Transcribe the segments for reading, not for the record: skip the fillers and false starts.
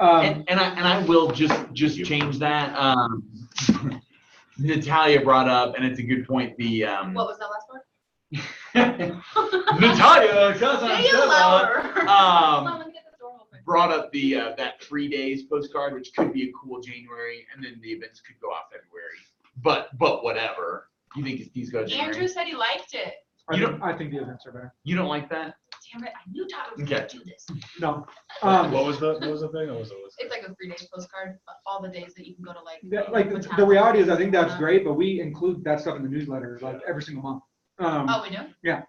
And I will just change that. Natalia brought up, and it's a good point. The what was that last word? Natalia, brought up the that 3 days postcard, which could be a cool January, and then the events could go off February. But whatever. You think these go January? Andrew said he liked it. I think the events are better. You don't like that? Damn it! I knew Todd was gonna do this. No. What was the thing? It's like a 3 days postcard, all the days that you can go to the reality is, I think that's great, but we include that stuff in the newsletter like every single month. Oh, we do? Yeah.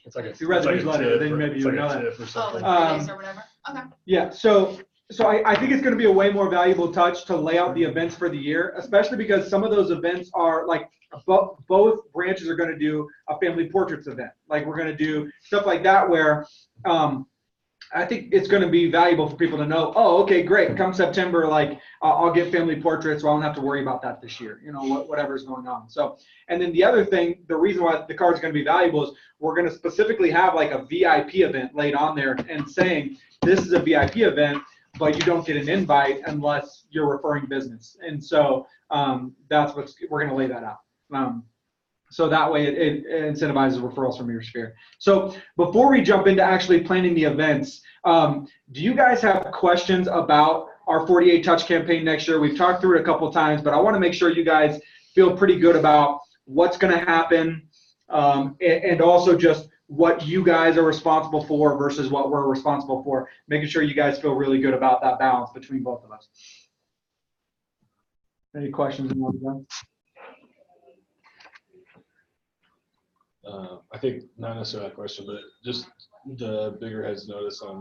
It's like if you read the newsletter, then maybe you would know that. Oh, like 3 days or whatever. Okay. Yeah. So I think it's going to be a way more valuable touch to lay out the events for the year, especially because some of those events are like both branches are going to do a family portraits event. Like we're going to do stuff like that where I think it's going to be valuable for people to know, oh, okay, great. Come September, like I'll get family portraits, so I don't have to worry about that this year, whatever's going on. So, and then the other thing, the reason why the card's going to be valuable is we're going to specifically have like a VIP event laid on there and saying this is a VIP event, but you don't get an invite unless you're referring business. And so that's we're going to lay that out. So that way it incentivizes referrals from your sphere. So before we jump into actually planning the events, do you guys have questions about our 48 touch campaign next year? We've talked through it a couple of times, but I want to make sure you guys feel pretty good about what's going to happen and also just what you guys are responsible for versus what we're responsible for, making sure you guys feel really good about that balance between both of us. Any questions? I think not necessarily that question, but just the bigger heads notice on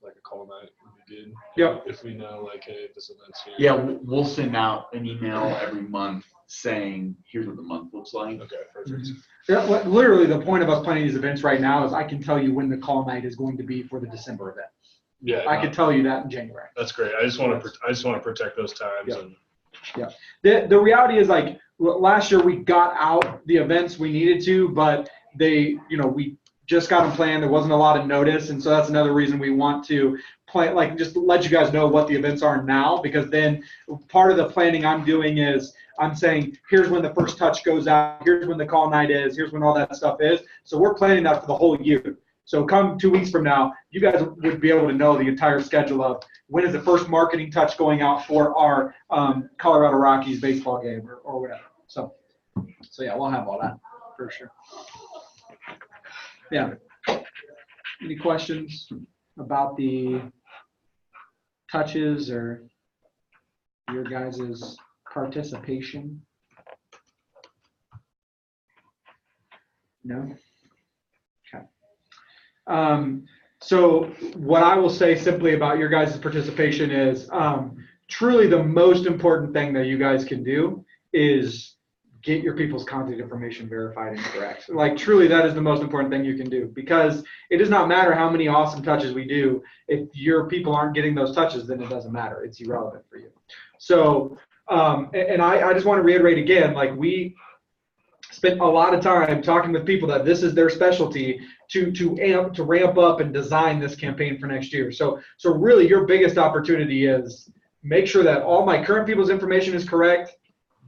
like a call night would be good. Yep. If we know like, hey, this event's here. Yeah, we'll send out an email every month saying, here's what the month looks like. Okay, perfect. Yeah, literally the point of us planning these events right now is I can tell you when the call night is going to be for the December event. Yeah. I can tell you that in January. That's great. I just want to protect those times. Yeah. And Yeah. The reality is, like, last year we got out the events we needed to, but we just got them planned. There wasn't a lot of notice, and so that's another reason we want to plan, like, just let you guys know what the events are now, because then part of the planning I'm doing is I'm saying, here's when the first touch goes out, here's when the call night is, here's when all that stuff is. So we're planning that for the whole year. So come 2 weeks from now, you guys would be able to know the entire schedule of when is the first marketing touch going out for our Colorado Rockies baseball game or whatever. So yeah, we'll have all that for sure. Yeah. Any questions about the touches or your guys' participation? No? Okay. So what I will say simply about your guys' participation is truly the most important thing that you guys can do is get your people's contact information verified and correct. Like, truly, that is the most important thing you can do, because it does not matter how many awesome touches we do. If your people aren't getting those touches, then it doesn't matter. It's irrelevant for you. So, and I just want to reiterate again, like, we spent a lot of time talking with people that this is their specialty to ramp up and design this campaign for next year. So really, your biggest opportunity is make sure that all my current people's information is correct.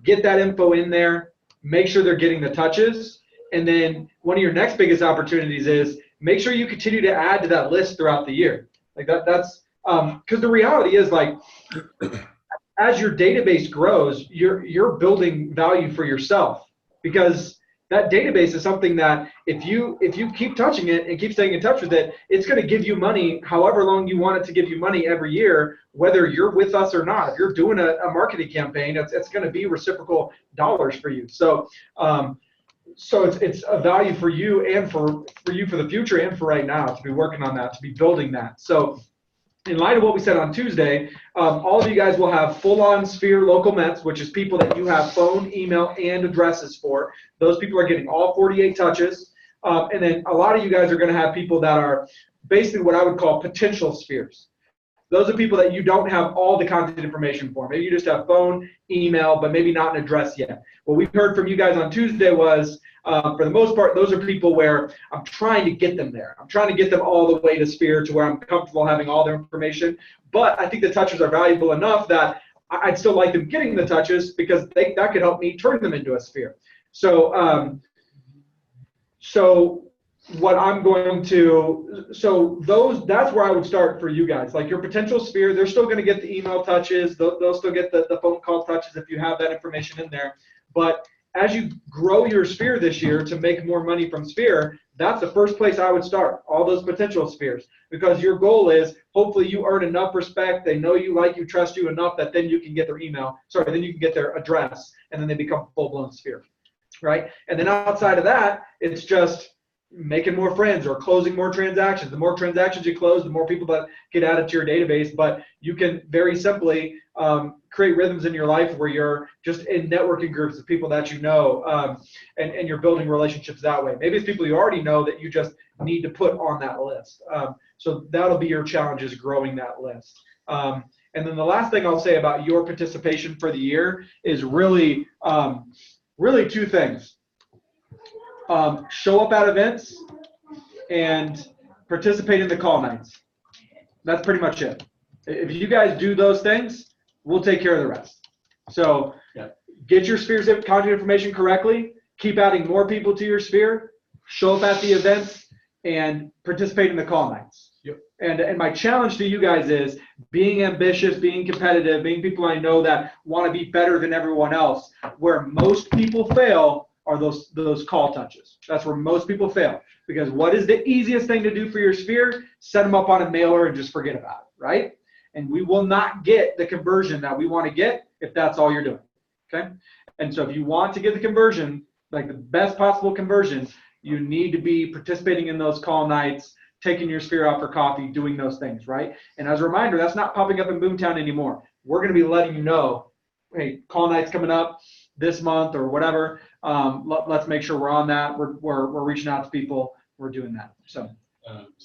Get that info in there, make sure they're getting the touches, and then one of your next biggest opportunities is make sure you continue to add to that list throughout the year. Like that's because the reality is, like, as your database grows, you're building value for yourself, because that database is something that if you keep touching it and keep staying in touch with it, it's going to give you money however long you want it to give you money every year, whether you're with us or not. If you're doing a marketing campaign, it's going to be reciprocal dollars for you. So it's a value for you and for you for the future and for right now to be working on that, to be building that. So in light of what we said on Tuesday, all of you guys will have full-on Sphere local Mets, which is people that you have phone, email, and addresses for. Those people are getting all 48 touches. And then a lot of you guys are going to have people that are basically what I would call potential Spheres. those are people that you don't have all the contact information for. Maybe you just have phone, email, but maybe not an address yet. What we heard from you guys on Tuesday was, for the most part, those are people where I'm trying to get them there. I'm trying to get them all the way to Sphere to where I'm comfortable having all their information. But I think the touches are valuable enough that I'd still like them getting the touches because that could help me turn them into a Sphere. So, what I'm going to, that's where I would start for you guys. Like your potential Sphere, they're still going to get the email touches. They'll still get the phone call touches if you have that information in there. But as you grow your Sphere this year to make more money from Sphere, that's the first place I would start, all those potential Spheres. Because your goal is, hopefully you earn enough respect, they know you, like you, trust you enough that then you can get their then you can get their address, and then they become full-blown Sphere, right? And then outside of that, it's just making more friends or closing more transactions. The more transactions you close, the more people that get added to your database. But you can very simply create rhythms in your life where you're just in networking groups of people that you know, and you're building relationships that way. Maybe it's people you already know that you just need to put on that list. So that'll be your challenge, is growing that list. And then the last thing I'll say about your participation for the year is really two things. Show up at events and participate in the call nights. That's pretty much it. If you guys do those things, we'll take care of the rest. So get your Sphere's contact information correctly, keep adding more people to your Sphere, show up at the events, and participate in the call nights. Yep. And my challenge to you guys is being ambitious, being competitive, being people I know that want to be better than everyone else. Where most people fail are those call touches. That's where most people fail. Because what is the easiest thing to do for your Sphere? Set them up on a mailer and just forget about it, right? And we will not get the conversion that we want to get if that's all you're doing, okay? And so if you want to get the conversion, like the best possible conversion, you need to be participating in those call nights, taking your Sphere out for coffee, doing those things, right? And as a reminder, that's not popping up in Boomtown anymore. We're going to be letting you know, hey, call night's coming up this month or whatever. Let's make sure we're on that. We're reaching out to people. We're doing that. So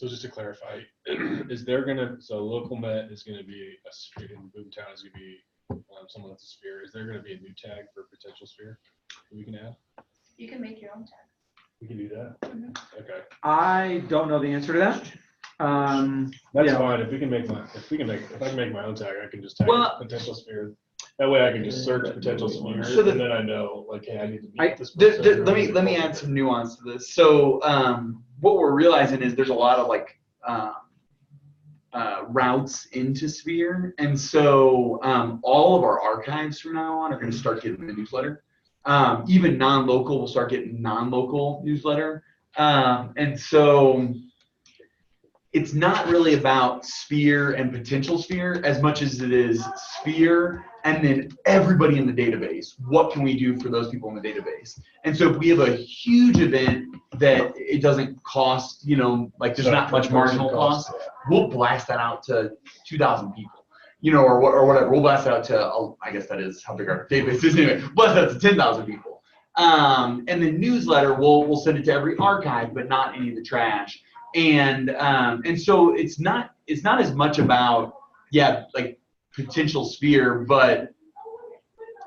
just to clarify, so local Met is going to be a Sphere, in Boomtown is going to be someone that's a Sphere. Is there going to be a new tag for potential Sphere that we can add? You can make your own tag. We can do that. Mm-hmm. Okay. I don't know the answer to that. That's fine. If I can make my own tag, I can just tag potential Sphere. That way I can just search potential Spheres, and then I know, like, hey, I need to meet this person. Let me add some nuance to this. So what we're realizing is there's a lot of like routes into Sphere, and so all of our archives from now on are going to start getting the newsletter. Even non-local will start getting non-local newsletter, and so it's not really about Sphere and potential Sphere as much as it is Sphere and then everybody in the database. What can we do for those people in the database? And so if we have a huge event that it doesn't cost, like there's not much marginal cost, we'll blast that out to 2,000 people, or whatever. We'll blast it out to, I guess that is how big our database is anyway. Blast it out to 10,000 people. And the newsletter, we'll send it to every archive, but not any of the trash. And so it's not as much about like potential Sphere, but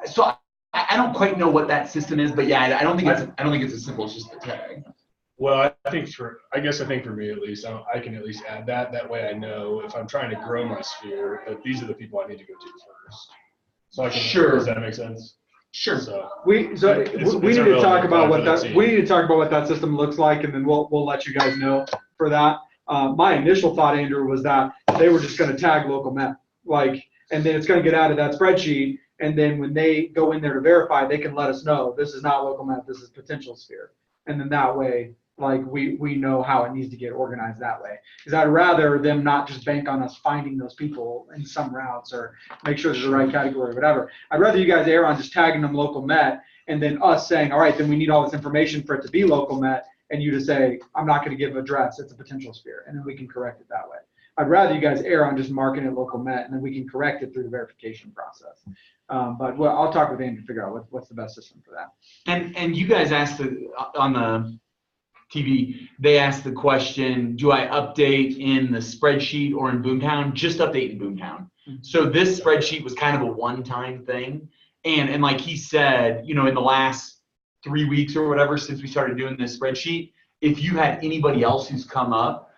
so I don't quite know what that system is, but I don't think it's as simple as just the tag. Well, I think for me at least, I can at least add that. That way I know if I'm trying to grow my Sphere that these are the people I need to go to first. So I can. Sure. Does that make sense? Sure. So we need to talk about what that system looks like, and then we'll let you guys know for that. My initial thought, Andrew, was that they were just going to tag local Met, and then it's going to get out of that spreadsheet, and then when they go in there to verify, they can let us know this is not local Met, this is potential Sphere, and then that way, we know how it needs to get organized that way. Because I'd rather them not just bank on us finding those people in some routes or make sure there's the right category or whatever. I'd rather you guys err on just tagging them local Met, and then us saying, all right, then we need all this information for it to be local Met, and you to say, I'm not going to give address, it's a potential Sphere, and then we can correct it that way. I'd rather you guys err on just marking it local Met, and then we can correct it through the verification process. But I'll talk with Andrew to figure out what's the best system for that. And you guys asked on TV, they asked the question, do I update in the spreadsheet or in Boomtown? Just update in Boomtown. So this spreadsheet was kind of a one-time thing. And like he said, you know, in the last 3 weeks or whatever since we started doing this spreadsheet, if you had anybody else who's come up,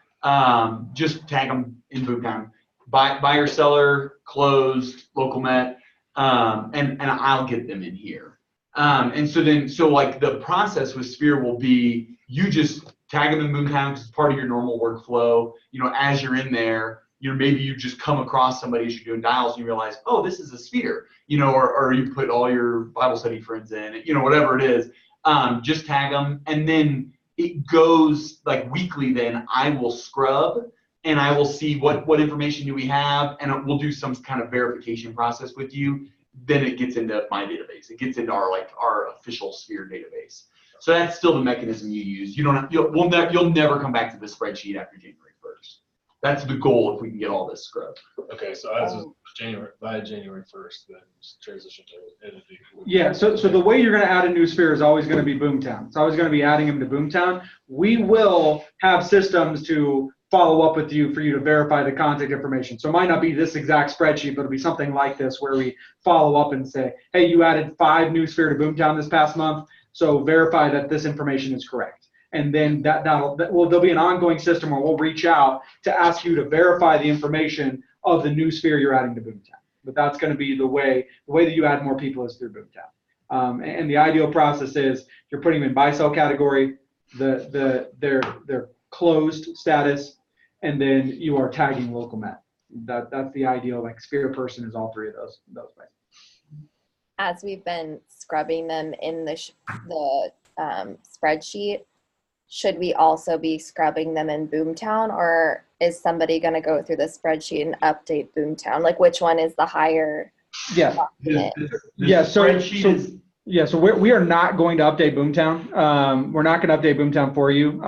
just tag them in Boomtown. Buyer, seller, closed, local met, and I'll get them in here. And so like the process with Sphere will be, you just tag them in Boomtown because it's part of your normal workflow. You know, as you're in there, you know, maybe you just come across somebody as you're doing dials and you realize, oh, this is a Sphere, you know, or you put all your Bible study friends in, you know, whatever it is, just tag them. And then it goes like weekly, then I will scrub and I will see what information do we have, and we'll do some kind of verification process with you. Then it gets into my database. It gets into our official Sphere database. So that's still the mechanism you use. You'll never come back to the spreadsheet after January 1st. That's the goal if we can get all this scrubbed. Okay, so as of by January 1st, then transition to editing. Yeah, so the way you're going to add a new Sphere is always going to be Boomtown. It's always going to be adding them to Boomtown. We will have systems to follow up with you for you to verify the contact information. So it might not be this exact spreadsheet, but it'll be something like this where we follow up and say, hey, you added 5 new Sphere to Boomtown this past month, so verify that this information is correct. And then there'll be an ongoing system where we'll reach out to ask you to verify the information of the new Sphere you're adding to Boomtown. But that's going to be the way that you add more people is through Boomtown. And the ideal process is you're putting them in buy sell category, their closed status, and then you are tagging local met. That's the ideal, like Sphere person is all 3 of those ways. As we've been scrubbing them in the spreadsheet, should we also be scrubbing them in Boomtown, or is somebody going to go through the spreadsheet and update Boomtown? Like, which one is the higher? Yeah. So we are not going to update Boomtown. We're not going to update Boomtown for you,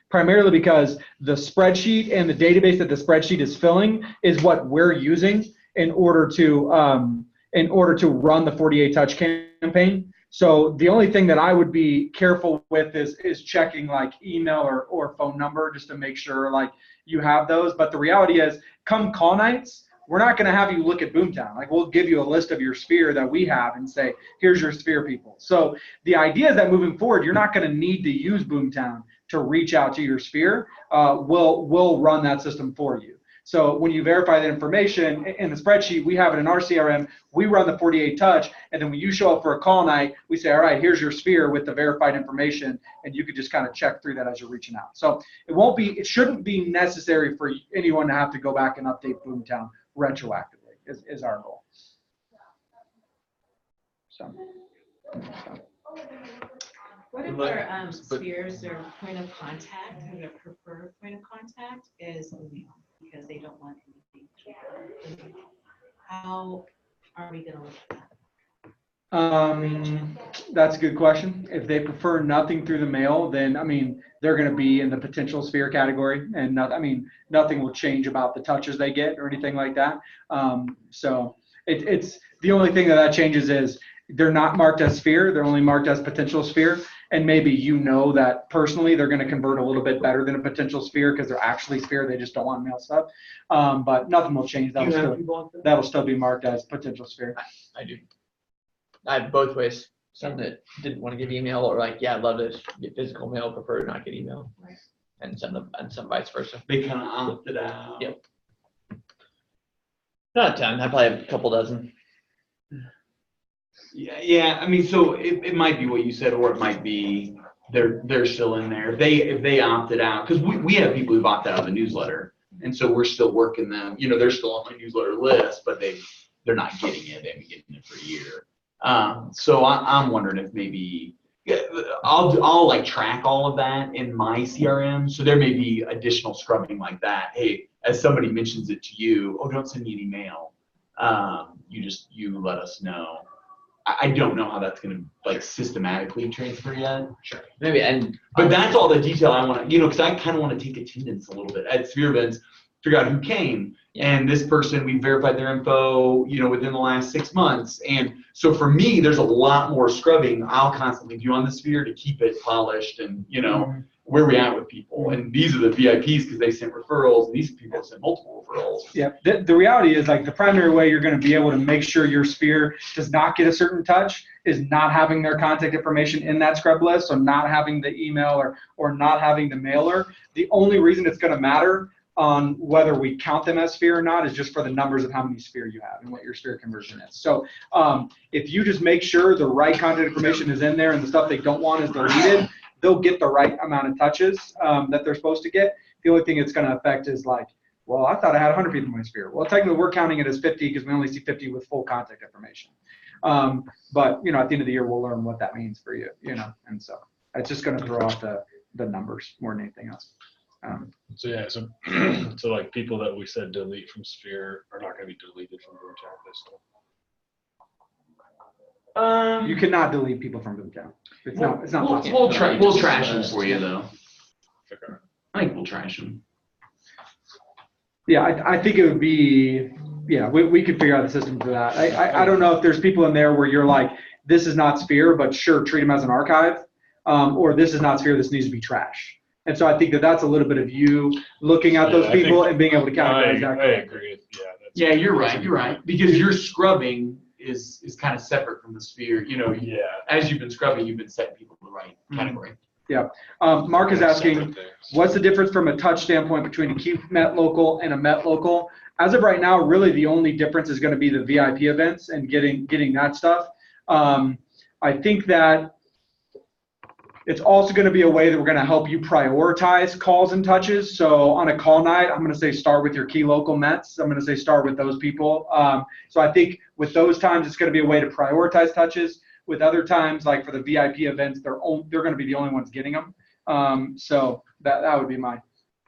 primarily because the spreadsheet and the database that the spreadsheet is filling is what we're using in order to run the 48 touch campaign. So the only thing that I would be careful with is checking like email or phone number just to make sure like you have those. But the reality is, come call nights, we're not going to have you look at Boomtown. Like, we'll give you a list of your Sphere that we have and say, here's your Sphere people. So the idea is that moving forward, you're not going to need to use Boomtown to reach out to your Sphere. We'll run that system for you. So when you verify that information in the spreadsheet, we have it in our CRM, we run the 48 touch, and then when you show up for a call night, we say, all right, here's your Sphere with the verified information, and you could just kind of check through that as you're reaching out. So it shouldn't be necessary for anyone to have to go back and update Boomtown retroactively is our goal. So. What if our Spheres, their point of contact, or their preferred point of contact is email because they don't want anything? How are we going to look at that? That's a good question. If they prefer nothing through the mail, then, I mean, they're going to be in the potential Sphere category, and nothing will change about the touches they get or anything like that. So it's the only thing that changes is they're not marked as Sphere. They're only marked as potential Sphere. And maybe you know that personally they're going to convert a little bit better than a potential Sphere because they're actually Sphere. They just don't want mail stuff. But nothing will change. That'll still be marked as potential Sphere. I do. I have both ways. Some that didn't want to give email or like, yeah, I'd love to get physical mail, prefer to not get email. Right. And some vice versa. They kind of opted out. Yep. Not a ton. I probably have a couple dozen. Yeah. I mean, so it might be what you said, or it might be they're still in there. If they opted out, because we have people who've opted out of the newsletter, and so we're still working them. You know, they're still on my newsletter list, but they're not getting it. They've been getting it for a year. So I'm wondering if maybe I'll like track all of that in my CRM. So there may be additional scrubbing like that. Hey, as somebody mentions it to you, oh, don't send me any mail. You let us know. I don't know how that's going to like systematically transfer yet. Sure. Maybe. But that's all the detail I want to, because I kind of want to take attendance a little bit at Sphere events, figure out who came. And this person, we verified their info, within the last 6 months. And so for me, there's a lot more scrubbing I'll constantly do on the Sphere to keep it polished and, where we at with people, and these are the VIPs because they sent referrals, and these people sent multiple referrals. Yeah, the reality is, like, the primary way you're going to be able to make sure your sphere does not get a certain touch is not having their contact information in that scrub list, so not having the email or not having the mailer. The only reason it's going to matter on whether we count them as sphere or not is just for the numbers of how many sphere you have and what your sphere conversion is. So if you just make sure the right contact information is in there and the stuff they don't want is deleted, they'll get the right amount of touches that they're supposed to get. The only thing it's going to affect is, like, well, I thought I had 100 people in my sphere. Well, technically we're counting it as 50 because we only see 50 with full contact information. But, you know, at the end of the year, we'll learn what that means for you, you know, and so it's just going to throw off the numbers more than anything else. So yeah, so so like people that we said delete from sphere are not going to be deleted from Boomtown this time. You cannot delete people from Boomtown. It's not possible. We'll trash them for you though. Okay. I think we'll trash them. Yeah, I think it would be, yeah, we could figure out the system for that. I don't know if there's people in there where you're like, this is not sphere, but sure, treat them as an archive, or this is not sphere, this needs to be trash. And so I think that's a little bit of you looking at those people and being able to categorize that. I agree. Yeah, you're right. Because your scrubbing is kind of separate from the sphere. You know, as you've been scrubbing, you've been setting people in the right category. Yeah. Mark is asking, what's the difference from a touch standpoint between a key Met local and a Met local? As of right now, really the only difference is going to be the VIP events and getting that stuff. I think that it's also going to be a way that we're going to help you prioritize calls and touches. So on a call night, I'm going to say start with your key local Mets. I'm going to say start with those people. So I think with those times, it's going to be a way to prioritize touches. With other times, like for the VIP events, they're going to be the only ones getting them. So that would be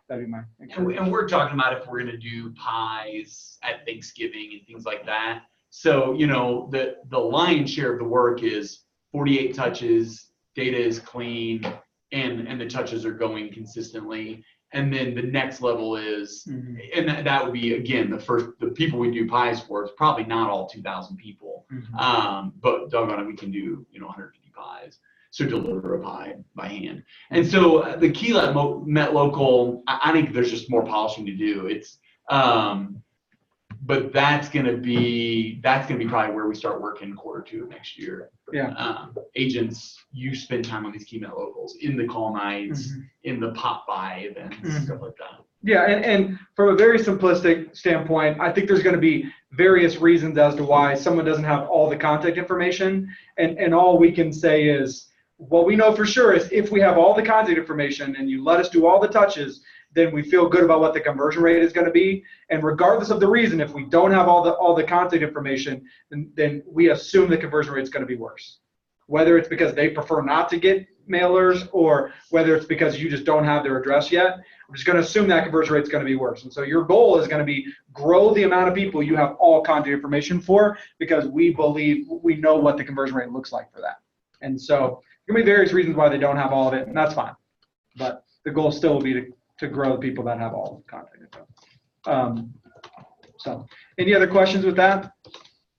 that'd be my. And we're talking about if we're going to do pies at Thanksgiving and things like that. So, you know, the lion's share of the work is 48 touches. Data is clean, and the touches are going consistently. And then the next level is, and that would be, again, the people we do pies for is probably not all 2,000 people. But doggone it, we can do, you know, 150 pies. So deliver a pie by hand. And so the key Met local, I think there's just more polishing to do. It's, but that's gonna be probably where we start working Q2 of next year. Yeah. Agents, you spend time on these key Met locals in the call nights, in the pop buy events, stuff like that. Yeah, and from a very simplistic standpoint, I think there's going to be various reasons as to why someone doesn't have all the contact information, and all we can say is, what we know for sure is if we have all the contact information and you let us do all the touches, then we feel good about what the conversion rate is going to be. And regardless of the reason, if we don't have all the contact information, then we assume the conversion rate is going to be worse. Whether it's because they prefer not to get mailers or whether it's because you just don't have their address yet, we're just going to assume that conversion rate is going to be worse. And so your goal is going to be grow the amount of people you have all contact information for, because we believe we know what the conversion rate looks like for that. And so there will be various reasons why they don't have all of it, and that's fine. But the goal still will be to grow the people that have all the contact info. So any other questions with that?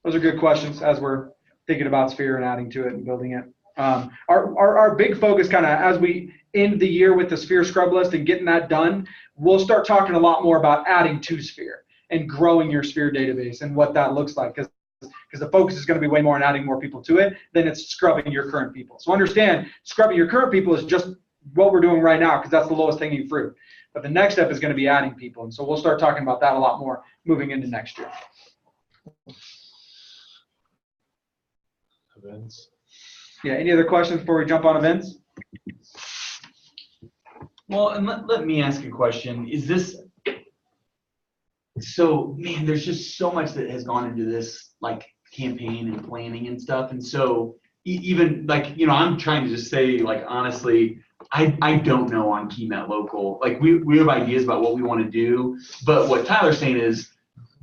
Those are good questions as we're thinking about Sphere and adding to it and building it. Our big focus kind of as we end the year with the Sphere scrub list and getting that done, we'll start talking a lot more about adding to Sphere and growing your Sphere database and what that looks like, because the focus is going to be way more on adding more people to it than it's scrubbing your current people. So understand, scrubbing your current people is just what we're doing right now because that's the lowest hanging fruit. But the next step is going to be adding people. And so we'll start talking about that a lot more moving into next year. Events. Yeah, any other questions before we jump on events? Well, and let me ask a question. Is this, so man, there's just so much that has gone into this, like campaign and planning and stuff. And so even like, you know, I'm trying to just say, like, honestly, I don't know on Key Met Local. Like we have ideas about what we want to do, but what Tyler's saying is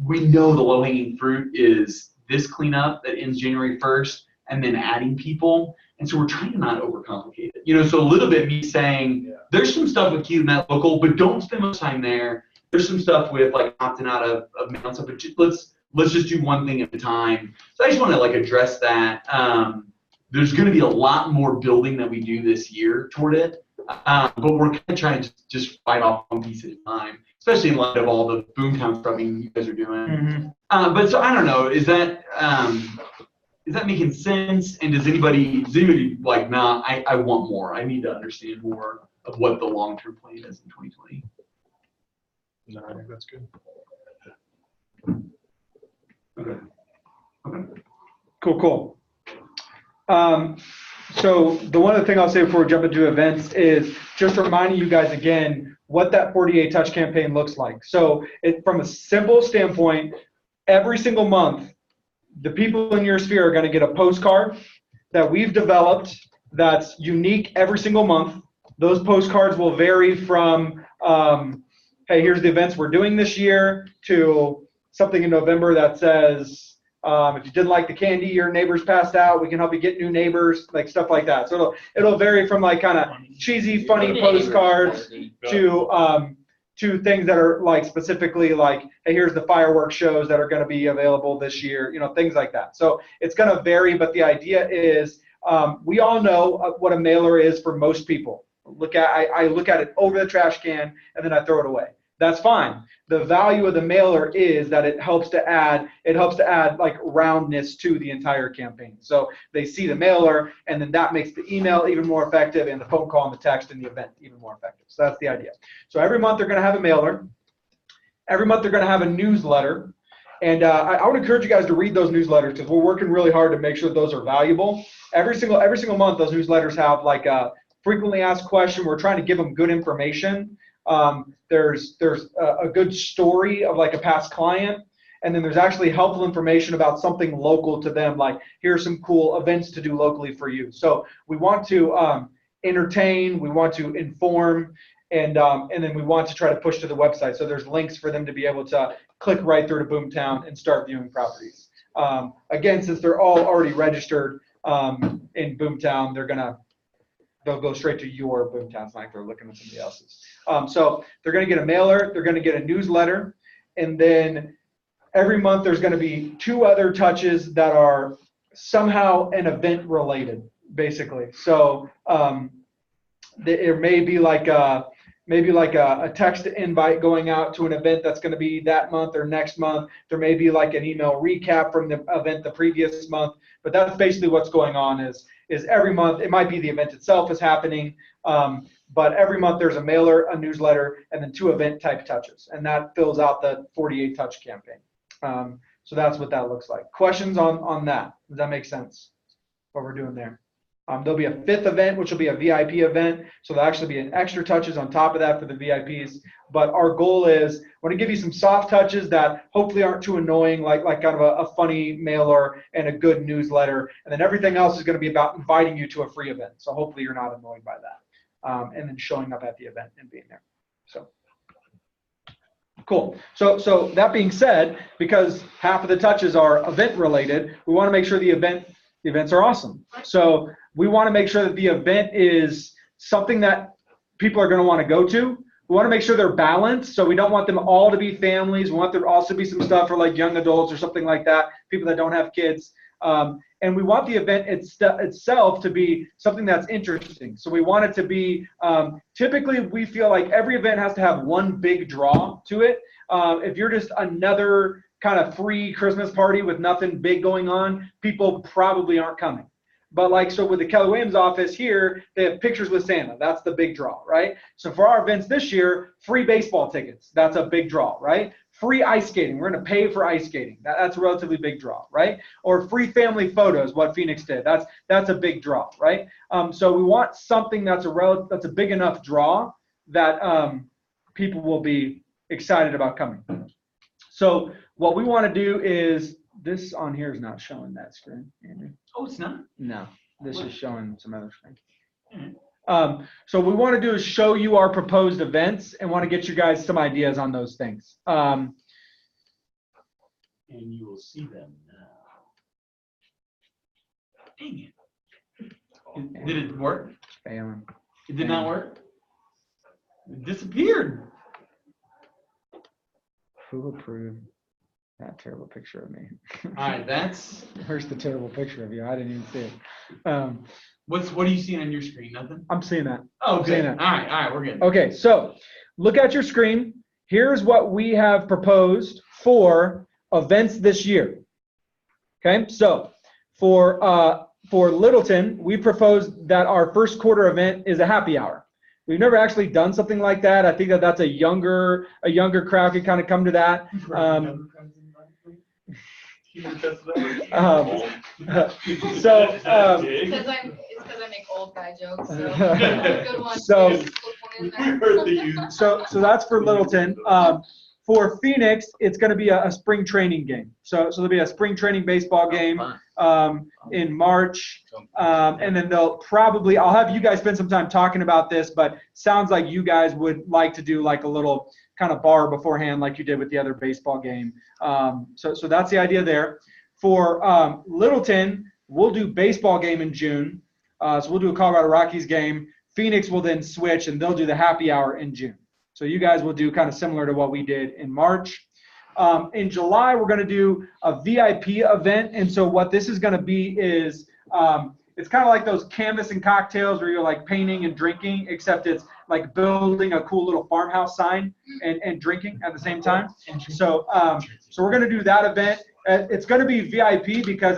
we know the low hanging fruit is this cleanup that ends January 1st and then adding people. And so we're trying to not overcomplicate it. You know, so a little bit me saying there's some stuff with Key Met Local, but don't spend much time there. There's some stuff with like opting out of mail and stuff, but let's just do one thing at a time. So I just want to like address that. There's going to be a lot more building that we do this year toward it. But we're kind of trying to just fight off one piece at a time, especially in light of all the boomtown scrubbing you guys are doing. But so I don't know, is that making sense? And does anybody like, nah, I want more. I need to understand more of what the long-term plan is in 2020. No, I think that's good. Okay. Cool. So the one other thing I'll say before we jump into events is just reminding you guys again what that 48 touch campaign looks like. So from a simple standpoint, every single month, the people in your sphere are going to get a postcard that we've developed that's unique every single month. Those postcards will vary from, hey, here's the events we're doing this year, to something in November that says, if you didn't like the candy your neighbors passed out, we can help you get new neighbors, like stuff like that. So it'll vary from like kind of cheesy, funny postcards to things that are like specifically like, hey, here's the fireworks shows that are going to be available this year, things like that. So it's going to vary, but the idea is we all know what a mailer is for most people. I look at it over the trash can and then I throw it away. That's fine. The value of the mailer is that it helps to add like roundness to the entire campaign. So they see the mailer, and then that makes the email even more effective, and the phone call and the text and the event even more effective. So that's the idea. So every month they're going to have a mailer. Every month they're going to have a newsletter. And I would encourage you guys to read those newsletters because we're working really hard to make sure those are valuable. Every single month, those newsletters have like a frequently asked question. We're trying to give them good information. There's a good story of like a past client, and then there's actually helpful information about something local to them, like here's some cool events to do locally for you. So we want to entertain, we want to inform, and then we want to try to push to the website. So there's links for them to be able to click right through to Boomtown and start viewing properties. Again, since they're all already registered in Boomtown, they'll go straight to your Boomtown. It's not like they're looking at somebody else's. So they're going to get a mailer, they're going to get a newsletter, and then every month there's going to be 2 other touches that are somehow an event related, basically. So there may be like a text invite going out to an event that's going to be that month or next month. There may be like an email recap from the event the previous month, but that's basically what's going on is every month. It might be the event itself is happening, but every month there's a mailer, a newsletter, and then 2 event type touches, and that fills out the 48 touch campaign. So that's what that looks like. Questions on that? Does that make sense? What we're doing there? There'll be a 5th event, which will be a VIP event. So there'll actually be an extra touches on top of that for the VIPs. But our goal is, I want to give you some soft touches that hopefully aren't too annoying, like kind of a funny mailer and a good newsletter. And then everything else is going to be about inviting you to a free event. So hopefully you're not annoyed by that. And then showing up at the event and being there. So cool. So that being said, because half of the touches are event related, we want to make sure the events are awesome. So we want to make sure that the event is something that people are going to want to go to. We want to make sure they're balanced. So we don't want them all to be families. We want there to also be some stuff for like young adults or something like that, people that don't have kids. And we want the event itself to be something that's interesting. So we want it to be, typically we feel like every event has to have one big draw to it. If you're just another kind of free Christmas party with nothing big going on, people probably aren't coming. But like, so with the Keller Williams office here, they have pictures with Santa. That's the big draw, right? So for our events this year, free baseball tickets. That's a big draw, right? Free ice skating. We're going to pay for ice skating. That's a relatively big draw, right? Or free family photos, what Phoenix did. That's a big draw, right? So we want something that's a big enough draw that people will be excited about coming. So what we want to do is, this on here is not showing that screen, Andrew. Oh, it's not? No, this is showing some other screen. So what we want to do is show you our proposed events and want to get you guys some ideas on those things. And you will see them now. Dang it. Did it work? Failing. It did not work? It disappeared. Who approved that terrible picture of me? All right, that's. Where's the terrible picture of you? I didn't even see it. What do you see on your screen? Nothing? I'm seeing that. Oh, Seeing good. that. All right, we're good. Okay, so look at your screen. Here's what we have proposed for events this year. Okay, so for Littleton, we proposed that our first quarter event is a happy hour. We've never actually done something like that. I think that that's a younger crowd could kind of come to that. It's because I make old guy jokes. Good one. So that's for Littleton. For Phoenix, it's going to be a spring training game. So there'll be a spring training baseball game in March, and then I'll have you guys spend some time talking about this. But sounds like you guys would like to do like a little kind of bar beforehand, like you did with the other baseball game. So that's the idea there. For Littleton, we'll do baseball game in June. So we'll do a Colorado Rockies game. Phoenix will then switch, and they'll do the happy hour in June. So you guys will do kind of similar to what we did in March. In July, we're going to do a VIP event. And so what this is going to be is it's kind of like those canvas and cocktails where you're like painting and drinking, except it's like building a cool little farmhouse sign and drinking at the same time. So we're going to do that event. It's going to be VIP because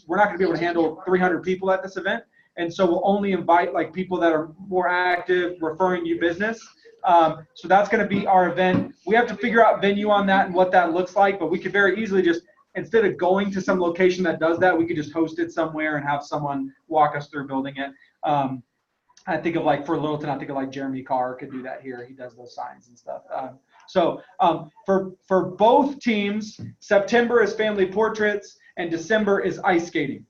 we're not going to be able to handle 300 people at this event. And so we'll only invite like people that are more active, referring you business. So that's going to be our event. We have to figure out venue on that and what that looks like, but we could very easily just, instead of going to some location that does that, we could just host it somewhere and have someone walk us through building it. I think of like for Littleton, I think of like Jeremy Carr could do that here. He does those signs and stuff. For both teams, September is family portraits and December is ice skating.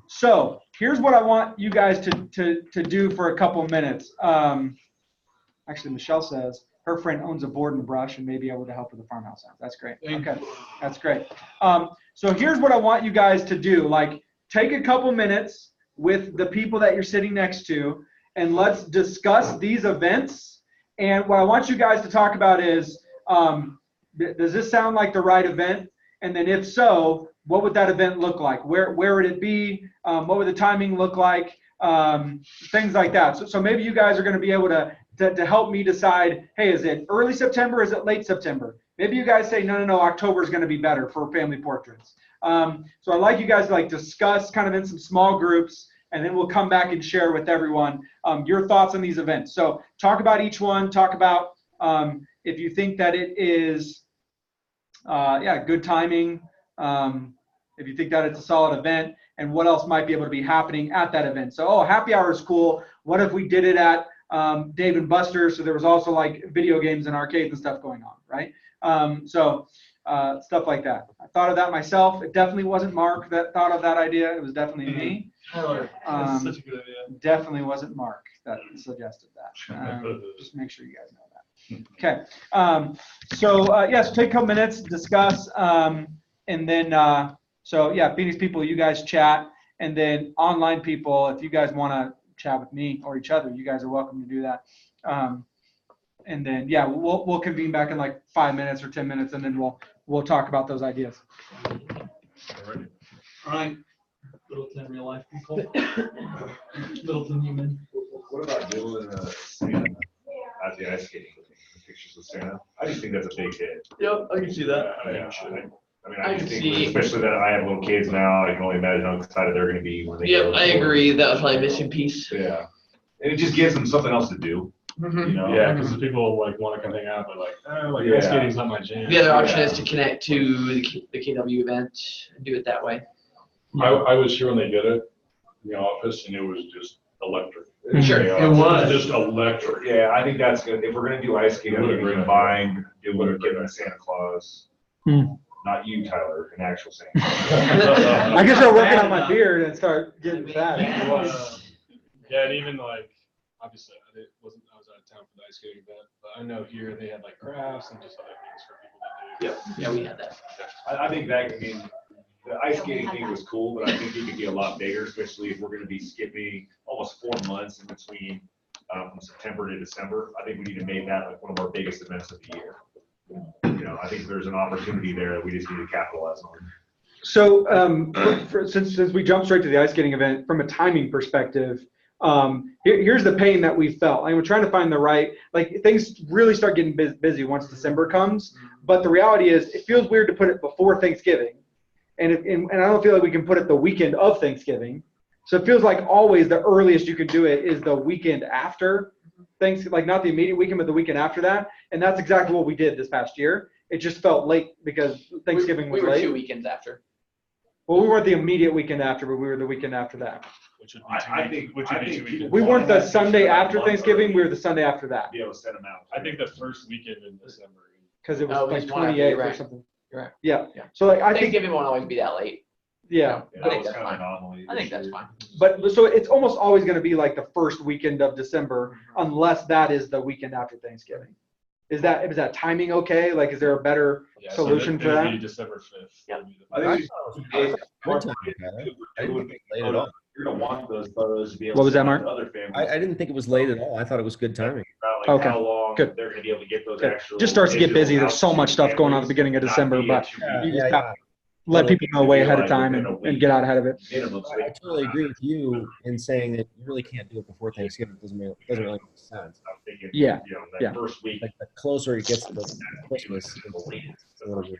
So here's what I want you guys to do for a couple minutes. Actually, Michelle says her friend owns a board and brush and may be able to help with the farmhouse house. That's great. Okay, that's great. So here's what I want you guys to do. Like, take a couple minutes with the people that you're sitting next to, and let's discuss these events. And what I want you guys to talk about is, does this sound like the right event? And then if so, what would that event look like? Where would it be? What would the timing look like? Things like that. So maybe you guys are going to be able to help me decide, hey, is it early September? Is it late September? Maybe you guys say, no, October is going to be better for family portraits. So I'd like you guys to like discuss kind of in some small groups, and then we'll come back and share with everyone your thoughts on these events. So talk about each one. Talk about if you think that it is, good timing. If you think that it's a solid event, and what else might be able to be happening at that event. So, happy hour is cool. What if we did it at Dave & Buster's? So there was also like video games and arcades and stuff going on, right? Stuff like that. I thought of that myself. It definitely wasn't Mark that thought of that idea. It was definitely me. That's such a good idea. Definitely wasn't Mark that suggested that. Just make sure you guys know that. Okay. So take a couple minutes, discuss, and then Phoenix people, you guys chat, and then online people, if you guys want to chat with me or each other, you guys are welcome to do that. And then we'll convene back in like 5 minutes or 10 minutes, and then we'll talk about those ideas. All right. Littleton real life people. Littleton human. What about doing Santa at the ice skating? Pictures of Santa. I just think that's a big hit. Yep, I can see that. I just think, especially that I have little kids now, I can only imagine how excited they're going to be when they Yep, I agree. That was probably a missing piece. Yeah, and it just gives them something else to do. Mm-hmm. You know? Yeah, because people like want to come hang out, but ice skating's not my jam. The other option is to connect to the KW event and do it that way. I was here when they did it in the office, and it was just electric. Sure, it was just electric. Yeah, I think that's good. If we're going to do ice skating, we're going to combine doing giving Santa Claus. Not you, Tyler, an actual Santa. I guess I'm working on my beard and start getting fat. Yeah, and even like, obviously, I was out of town for the ice skating event, but I know here they had like crafts and just other things for people to do. Yeah, we had that. I think that, the ice skating thing was cool, but I think it could be a lot bigger, especially if we're going to be skipping almost 4 months in between from September to December. I think we need to make that like one of our biggest events of the year. I think there's an opportunity there that we just need to capitalize on. So since we jumped straight to the ice skating event, from a timing perspective, here's the pain that we felt. We're trying to find the right, like things really start getting busy once December comes. But the reality is, it feels weird to put it before Thanksgiving, and I don't feel like we can put it the weekend of Thanksgiving. So it feels like always the earliest you can do it is the weekend after Thanksgiving, like not the immediate weekend, but the weekend after that. And that's exactly what we did this past year. It just felt late because Thanksgiving was we were late. 2 weekends after. Well, we weren't the immediate weekend after, but we were the weekend after that. Which would I think people We weren't the wanna have Sunday things after a month Thanksgiving, we early, were the Sunday after that. Be able to set them out. I think the first weekend in December. Because it was No, we like just wanted to be 28 or right. something. You're right. Yeah. Yeah. So like I think, Thanksgiving won't always be that late. yeah. Yeah, I that think was that's kind of fine. anomaly. I think this that's year. fine. But so it's almost always going to be like the first weekend of December, unless that is the weekend after Thanksgiving. Is that timing okay? Like, is there a better Yeah, solution for it'll that? be December 5th. Yep. I think Good timing, Tyler. I didn't think it was late at all. you're gonna want those photos to be able What to was that, send out Mark? to other families. I didn't think it was late at all. I thought it was good timing. About like Okay, how long good. they're gonna be able to get those Good. actual. Just starts to get digital busy. There's so out to much stuff going on at the families, beginning of not December, be but at 2 Yeah, you weeks. just yeah, got to let Totally. people know way ahead of Like time within a and week. get out ahead of it. Minimum, so they I can totally put agree out. with you in saying that you really can't do it before Thanksgiving. It doesn't really make sense. I'm thinking, Yeah, you know, yeah. that first week. Like the closer it gets to Christmas, it's a little weird.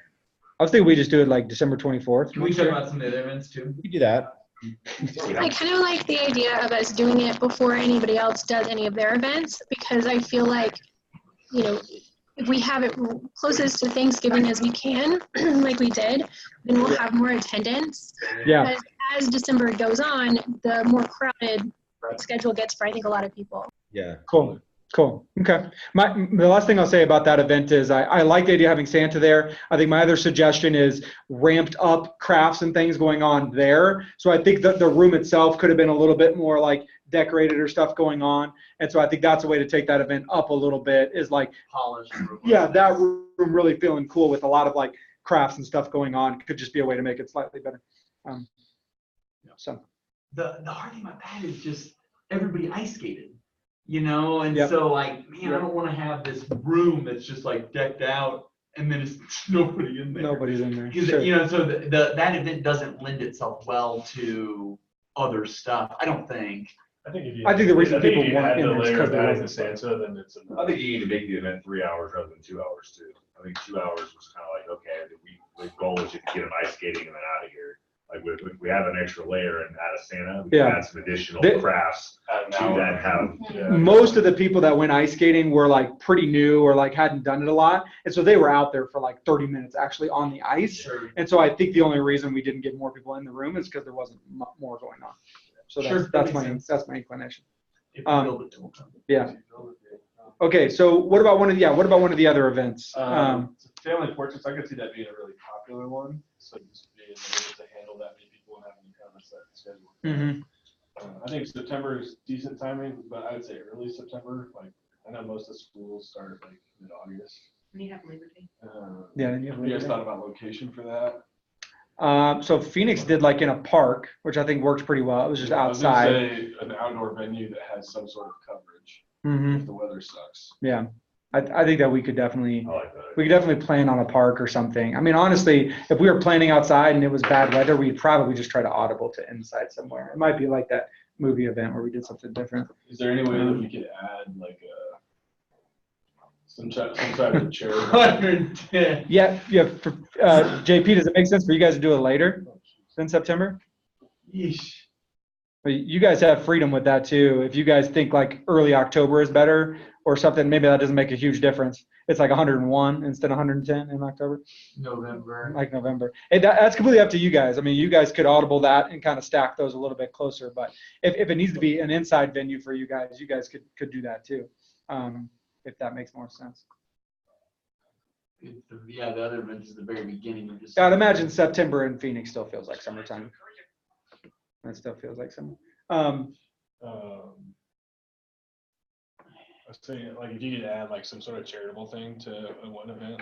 I was thinking we just do it like December 24th. Can we talk about some of the other events too? We could do that. I kind of like the idea of us doing it before anybody else does any of their events, because I feel like, you know, if we have it closest to Thanksgiving as we can, like we did, then we'll have more attendance. Yeah. As December goes on, the more crowded schedule gets for, I think, a lot of people. Yeah. Cool. Okay. The last thing I'll say about that event is I like the idea of having Santa there. I think my other suggestion is ramped up crafts and things going on there. So I think that the room itself could have been a little bit more like decorated or stuff going on. And so I think that's a way to take that event up a little bit, is like, Polished. yeah, that room really feeling cool with a lot of like crafts and stuff going on could just be a way to make it slightly better. So The hard thing about that is just everybody ice skated, you know, and Yep. so like, man, I don't want to have this room that's just like decked out and then it's nobody in there. nobody's in there. Because Sure. you know, so that event doesn't lend itself well to other stuff. I don't think. I think the reason people if you want add in the there is layer 'cause of there adding the wasn't Santa, then it's I think you need to make the event 3 hours rather than 2 hours too. I think 2 hours was kind of like, okay, the goal is just to get them ice skating and then out of here. Like if we have an extra layer and add a Santa, we can Yeah. add some additional The- crafts to that have. Most of the people that went ice skating were like pretty new or like hadn't done it a lot. And so they were out there for like 30 minutes actually on the ice. Sure. And so I think the only reason we didn't get more people in the room is because there wasn't more going on. So Sure, that that's makes my sense. inclination. If we build it, we'll come. Yeah. Okay. So what about one of the other events? Family portraits, I could see that being a really popular one. So just being able to handle that many people and having kind of a set schedule. Mhm. I think September is decent timing, but I would say early September. Like I know most of the schools start like mid-August. And you have Labor Day. Yeah, and you have Have you guys Labor Day. thought about location for that? So Phoenix did like in a park, which I think worked pretty well. It was just I was gonna outside. say an outdoor venue that has some sort of coverage Mhm. if the weather sucks. Yeah. I think that we could definitely I like that. We could definitely plan on a park or something. I mean, honestly, if we were planning outside and it was bad weather, we'd probably just try to audible to inside somewhere. It might be like that movie event where we did something different. Is there any way that we could add like some type of chair? 110. Yeah. For, JP, does it make sense for you guys to do it later than September? Yeesh. But you guys have freedom with that too. If you guys think like early October is better or something, maybe that doesn't make a huge difference. It's like 101 instead of 110 in October, November. like November. Hey, that's completely up to you guys. I mean, you guys could audible that and kind of stack those a little bit closer. But if it needs to be an inside venue for you guys could do that too, if that makes more sense. Yeah, the other event is the very beginning. Of I'd imagine September in Phoenix still feels like summertime. That still feels like summer. I was saying, like, if you could add like some sort of charitable thing to one event,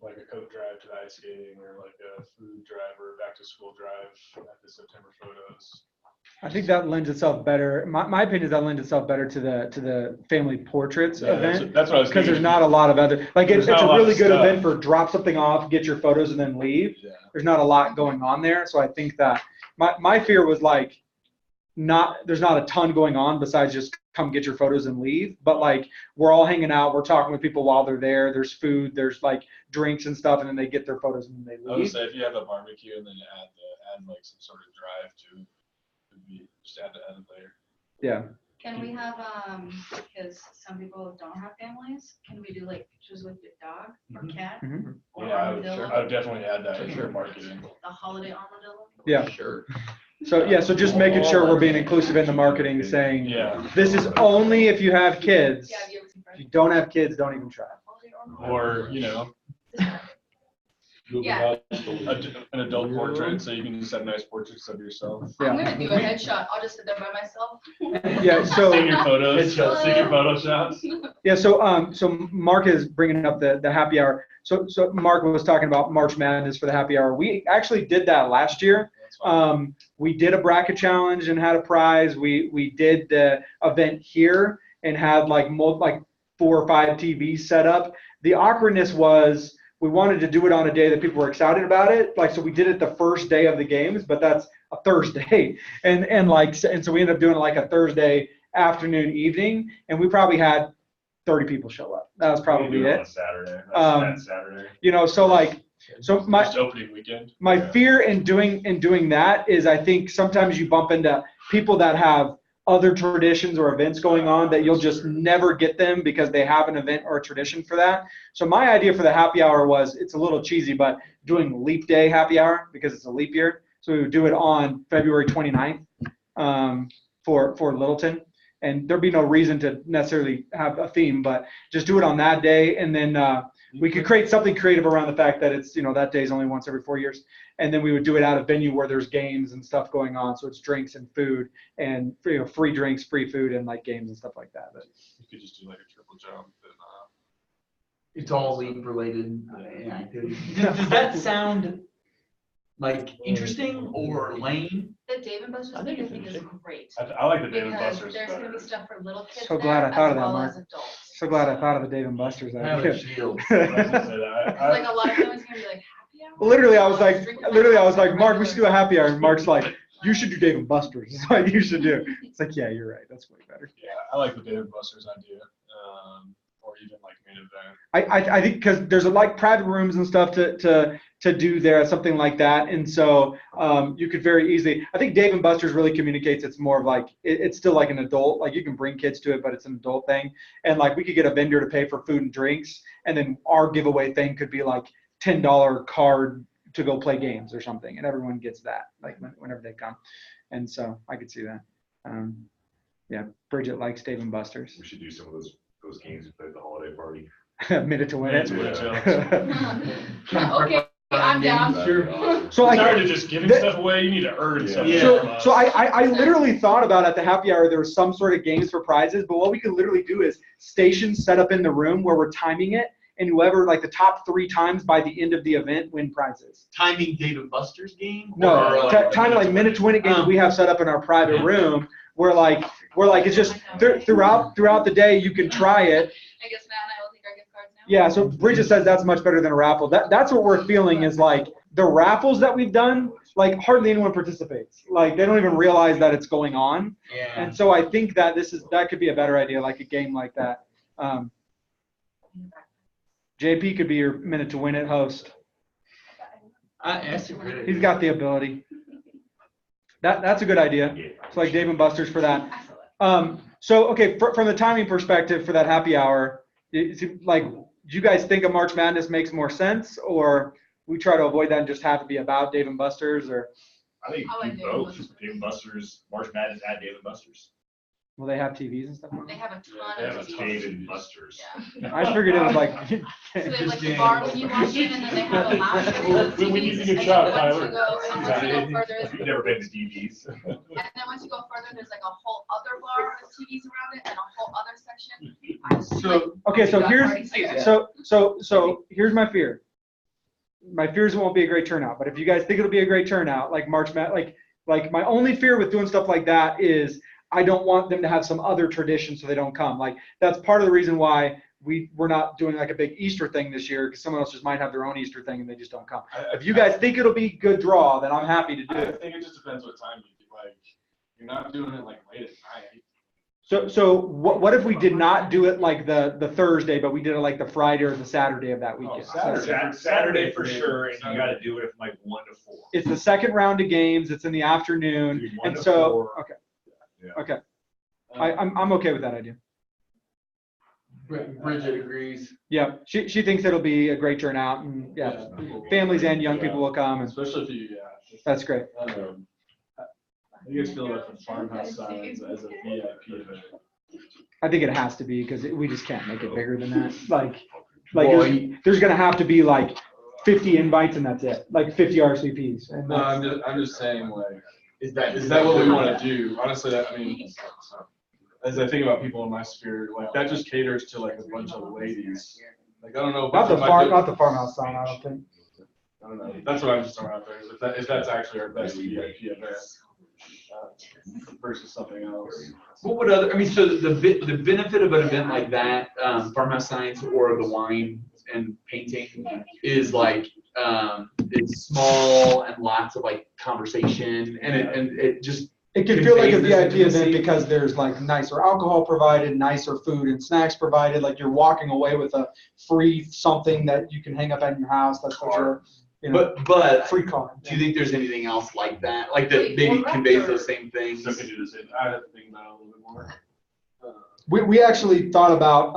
like a coat drive to the ice skating, or like a food drive or back to school drive at the September photos. I think that lends itself better. My opinion is that lends itself better to the family portraits event. That's what I was because there's thinking. not a lot of other like it's a not a lot really of good stuff. event for drop something off, get your photos, and then leave. Yeah. There's not a lot going on there, so I think that my fear was like there's not a ton going on besides just come get your photos and leave. But like we're all hanging out, we're talking with people while they're there. There's food, there's like drinks and stuff, and then they get their photos and then they I would leave. say if you have a barbecue and then add like some sort of drive to, would be just add it later. Yeah. Can we have, because some people don't have families, can we do like pictures with your dog or cat? Mm-hmm. Or Yeah, I armadillo? would definitely add that in your marketing. The holiday armadillo? Yeah. Sure. So just making sure we're being inclusive in the marketing, saying Yeah. this is only if you have kids. Yeah, have you ever seen If you don't have kids, don't even try. Or, Yeah. An adult portrait, so you can just have nice portraits of yourself. Yeah. I'm gonna do a headshot. I'll just sit there by myself. Yeah. So Sing your photos. Sing your photo shots. yeah. So Mark is bringing up the happy hour. So Mark was talking about March Madness for the happy hour. We actually did that last year. We did a bracket challenge and had a prize. We did the event here and had like 4 or 5 TVs set up. The awkwardness was we wanted to do it on a day that people were excited about it. Like, so we did it the first day of the games, but that's a Thursday. And so we ended up doing like a Thursday afternoon, evening, and we probably had 30 people show up. That was probably it. On Saturday. That's Saturday. So my Just opening weekend. My fear in doing that is I think sometimes you bump into people that have other traditions or events going on that you'll just never get them because they have an event or a tradition for that. So my idea for the happy hour was, it's a little cheesy, but doing leap day happy hour because it's a leap year. So we would do it on February 29th for Littleton. And there'd be no reason to necessarily have a theme, but just do it on that day. And then we could create something creative around the fact that it's, that day is only once every 4 years. And then we would do it at a venue where there's games and stuff going on. So it's drinks and food and free drinks, free food, and like games and stuff like that. But you could just do like a triple jump. And, it's all league related activities. Does that sound like interesting or lame? The Dave and Buster's thing I think is great. I like the Dave and Because Buster's there's better. gonna be stuff for little kids So glad I thought of that, as well Mark. as adults. so glad I thought of the Dave and Buster's Have idea. a shield. I was gonna say that. It's like a lot of families gonna be like, happy hour? Literally, I was like, Mark, we should do a happy hour. And Mark's like, you should do Dave and Buster's. It's like, you should do. It's like, yeah, you're right. That's way better. Yeah, I like the Dave and Buster's idea. Or even like main event. I think because there's like private rooms and stuff to do there, something like that. And so you could very easily, I think Dave and Buster's really communicates it's more of like, it's still like an adult, like you can bring kids to it, but it's an adult thing. And like we could get a vendor to pay for food and drinks. And then our giveaway thing could be like $10 card to go play games or something. And everyone gets that like whenever they come. And so I could see that. Yeah, Bridget likes Dave and Buster's. We should do some of those games we played at the holiday party. Minute to win it. Okay, I'm down. Sure. So It's hard to just giving stuff away. You need to earn something. Yeah. So I literally thought about at the happy hour there was some sort of games for prizes, but what we could literally do is stations set up in the room where we're timing it, and whoever like the top 3 times by the end of the event win prizes. Timing Dave and Buster's game? No, Or, timing like minute to win it games we have set up in our private room where like it's just throughout the day you can try it. I guess Matt and I will take our gift cards now. Yeah, so Bridget says that's much better than a raffle. That's what we're feeling is like the raffles that we've done, like hardly anyone participates. Like they don't even realize that it's going on. Yeah. And so I think that that could be a better idea, like a game like that. JP could be your minute to win it host. That's a great idea. He's got the ability. That's a good idea. It's like Dave and Buster's for that. So okay, from the timing perspective for that happy hour, like, do you guys think a March Madness makes more sense, or we try to avoid that and just have it be about Dave and Buster's, or? I think I like do Dave and both. Buster's. Dave and Buster's, March Madness at Dave and Buster's. Will they have TVs and stuff? They have a ton They have of a TVs. Dave and Buster's. Yeah. I figured it was like. So they have like the bar when you walk in, and then they have a lounge with the We need TVs, to get and shot, then once Tyler. you go, and then once you go further, You've never been to DV's. and then once you go further, there's like a whole other bar with TVs around it, and a whole other section. So, Okay, so Got here's parties. so here's my fear. My fear is it won't be a great turnout, but if you guys think it'll be a great turnout, like March Madness, Like my only fear with doing stuff like that is I don't want them to have some other tradition so they don't come. Like that's part of the reason why we're not doing like a big Easter thing this year, because someone else just might have their own Easter thing and they just don't come. If you guys think it'll be good draw, then I'm happy to do I it. think it just depends what time you do. Like, you're not doing it like late at night. So what if we did not do it like the Thursday, but we did it like the Friday or the Saturday of that weekend? Saturday for sure, and you gotta do it from like 1 to 4. It's the second round of games. It's in the afternoon, Dude, 1 and to so 4. okay, Yeah. okay, I'm okay with that idea. Bridget agrees. Yeah, she thinks it'll be a great turnout, and yeah, families and young people will come, and Especially if you, that's great. how do you guys feel about the farmhouse signs as a VIP event? I think it has to be because we just can't make it bigger than that. Like Well, there's gonna have to be like 50 invites and that's it, like 50 RCPs. And No, that's- I'm just saying, like, Is that what we want to do? Honestly, I mean, as I think about people in my sphere, like that just caters to like a bunch of ladies. Like I don't know. not the but the farmhouse sign. I don't think. I don't know. That's what I'm just throwing out there. Is if that's actually our best VIP event versus something else. What would other? I mean, so the benefit of an event like that, farmhouse signs or the wine and painting, is like it's small and lots of like conversation, and it just. It can feel like a conveys this VIP event intimacy. because there's like nicer alcohol provided, nicer food and snacks provided. Like you're walking away with a free something that you can hang up at your house. That's for sure. You know, But free car. do you think there's anything else like that, like that maybe conveys those same things? So could you just say, I have to think about it a little bit more. We actually thought about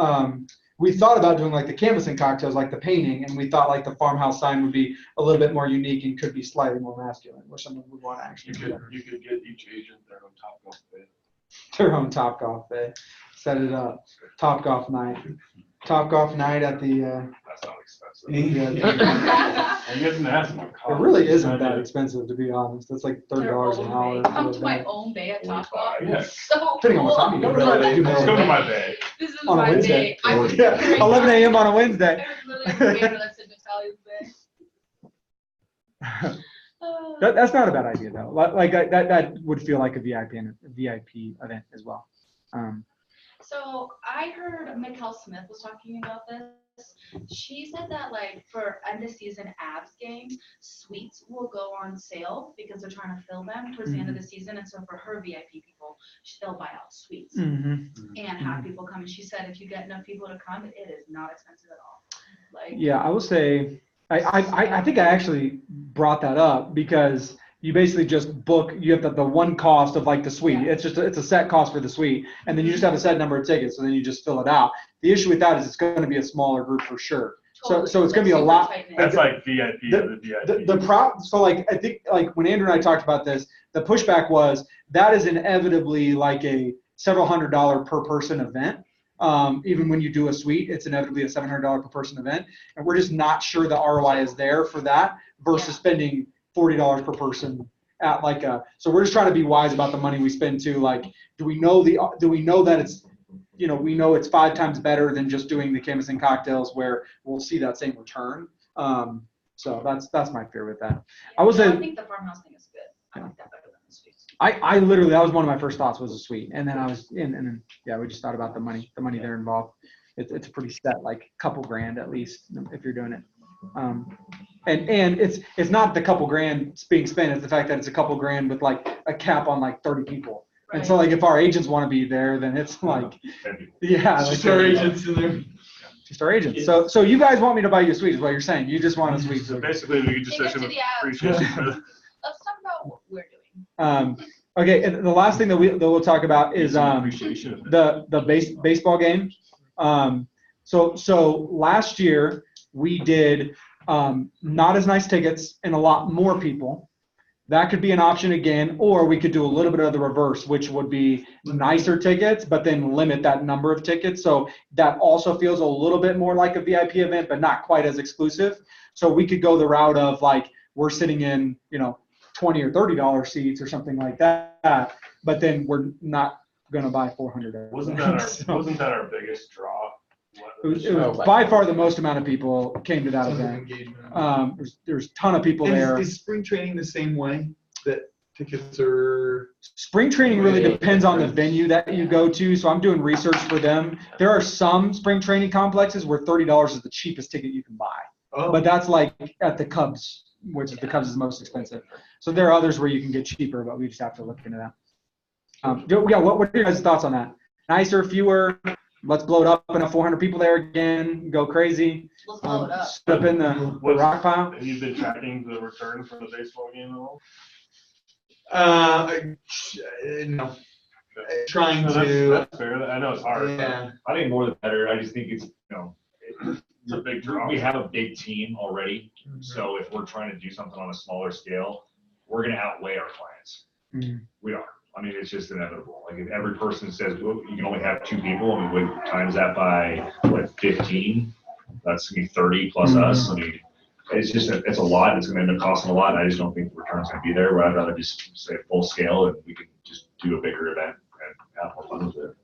doing like the canvassing cocktails, like the painting, and we thought like the farmhouse sign would be a little bit more unique and could be slightly more masculine, where someone would want to actually do that. You could get each agent their own Topgolf bit. Their own Topgolf day. Set it up. Topgolf night. Topgolf night at the. That's not expensive. And you guys ask them. It really isn't that expensive, to be honest. It's like $30 an hour. Come for to my that. own bay at Topgolf. Yeah. It's so Depending on what cool. time you Come to my bay. do. Come to my bay. This is On a my Wednesday. bay. I was Yeah, 11 a.m. on a Wednesday. There's literally a bay that's in Natalia's bay. That's not a bad idea though. Like that would feel like a VIP event as well. So I heard Mikkel Smith was talking about this. She said that like for end of season abs games, suites will go on sale because they're trying to fill them towards the end of the season. And so for her VIP people, they'll buy out suites and have people come. And she said if you get enough people to come, it is not expensive at all. Like Yeah, I will say I think I actually brought that up because you basically just book, you have the one cost of like the suite. Yeah. It's a set cost for the suite, and then you just have a set number of tickets, so then you just fill it out. The issue with that is it's going to be a smaller group for sure. totally. So it's going to be a Super lot. tight knit. That's like VIP of the VIP. The prop, so like I think like when Andrew and I talked about this, the pushback was that is inevitably like a several $100 per person event. Even when you do a suite, it's inevitably a $700 per person event, and we're just not sure the ROI is there for that versus spending $40 per person at like a. So we're just trying to be wise about the money we spend too. Like, do we know that it's, we know it's 5 times better than just doing the canvassing cocktails where we'll see that same return. So that's my fear with that. I would say. I think the farmhouse thing is good. I like that better than the suites. I literally, that was one of my first thoughts was a suite, and then I was and then we just thought about the money there involved. It's pretty set, like couple grand at least if you're doing it. And it's not the couple grand being spent, it's the fact that it's a couple grand with like a cap on like 30 people. Right. And so like if our agents want to be there, then it's like, yeah, like Just our agents in there. just our agents. So you guys want me to buy you a suite is what you're saying. You just want a suite. So basically, we could just Take say it to some the abs. appreciation for the. Let's talk about what we're doing. Okay, and the last thing that we'll talk about is appreciation of it. the baseball game. So last year we did not as nice tickets and a lot more people. That could be an option again, or we could do a little bit of the reverse, which would be nicer tickets, but then limit that number of tickets. So that also feels a little bit more like a VIP event, but not quite as exclusive. So we could go the route of like we're sitting in, $20 or $30 seats or something like that, but then we're not going to buy 400. Wasn't that our biggest draw? It was by far the most amount of people came to that event. There's a ton of people there. Is spring training the same way? That Tickets are. Spring training really depends on the venue that you go to. So I'm doing research for them. There are some spring training complexes where $30 is the cheapest ticket you can buy. Oh. But that's like at the Cubs, which is the Cubs is the most expensive. So there are others where you can get cheaper, but we just have to look into that. Yeah, what are your guys' thoughts on that? Nicer, fewer? Let's blow it up and have 400 people there again. Go crazy. Let's blow it up. Step in the rock pile. Have you been tracking the return from the baseball game at all? No. Trying No, to. That's fair. I know it's hard. Yeah. I think more the better. I just think it's, it's a big draw. We have a big team already. So if we're trying to do something on a smaller scale, we're going to outweigh our clients. We are. I mean, it's just inevitable. Like if every person says, well, you can only have 2 people, and we would times that by 15, that's going to be 30 plus us. I mean, it's just, it's a lot. It's going to end up costing a lot. And I just don't think the return's going to be there. But I'd rather just say full scale and we can just do a bigger event and have more fun with it.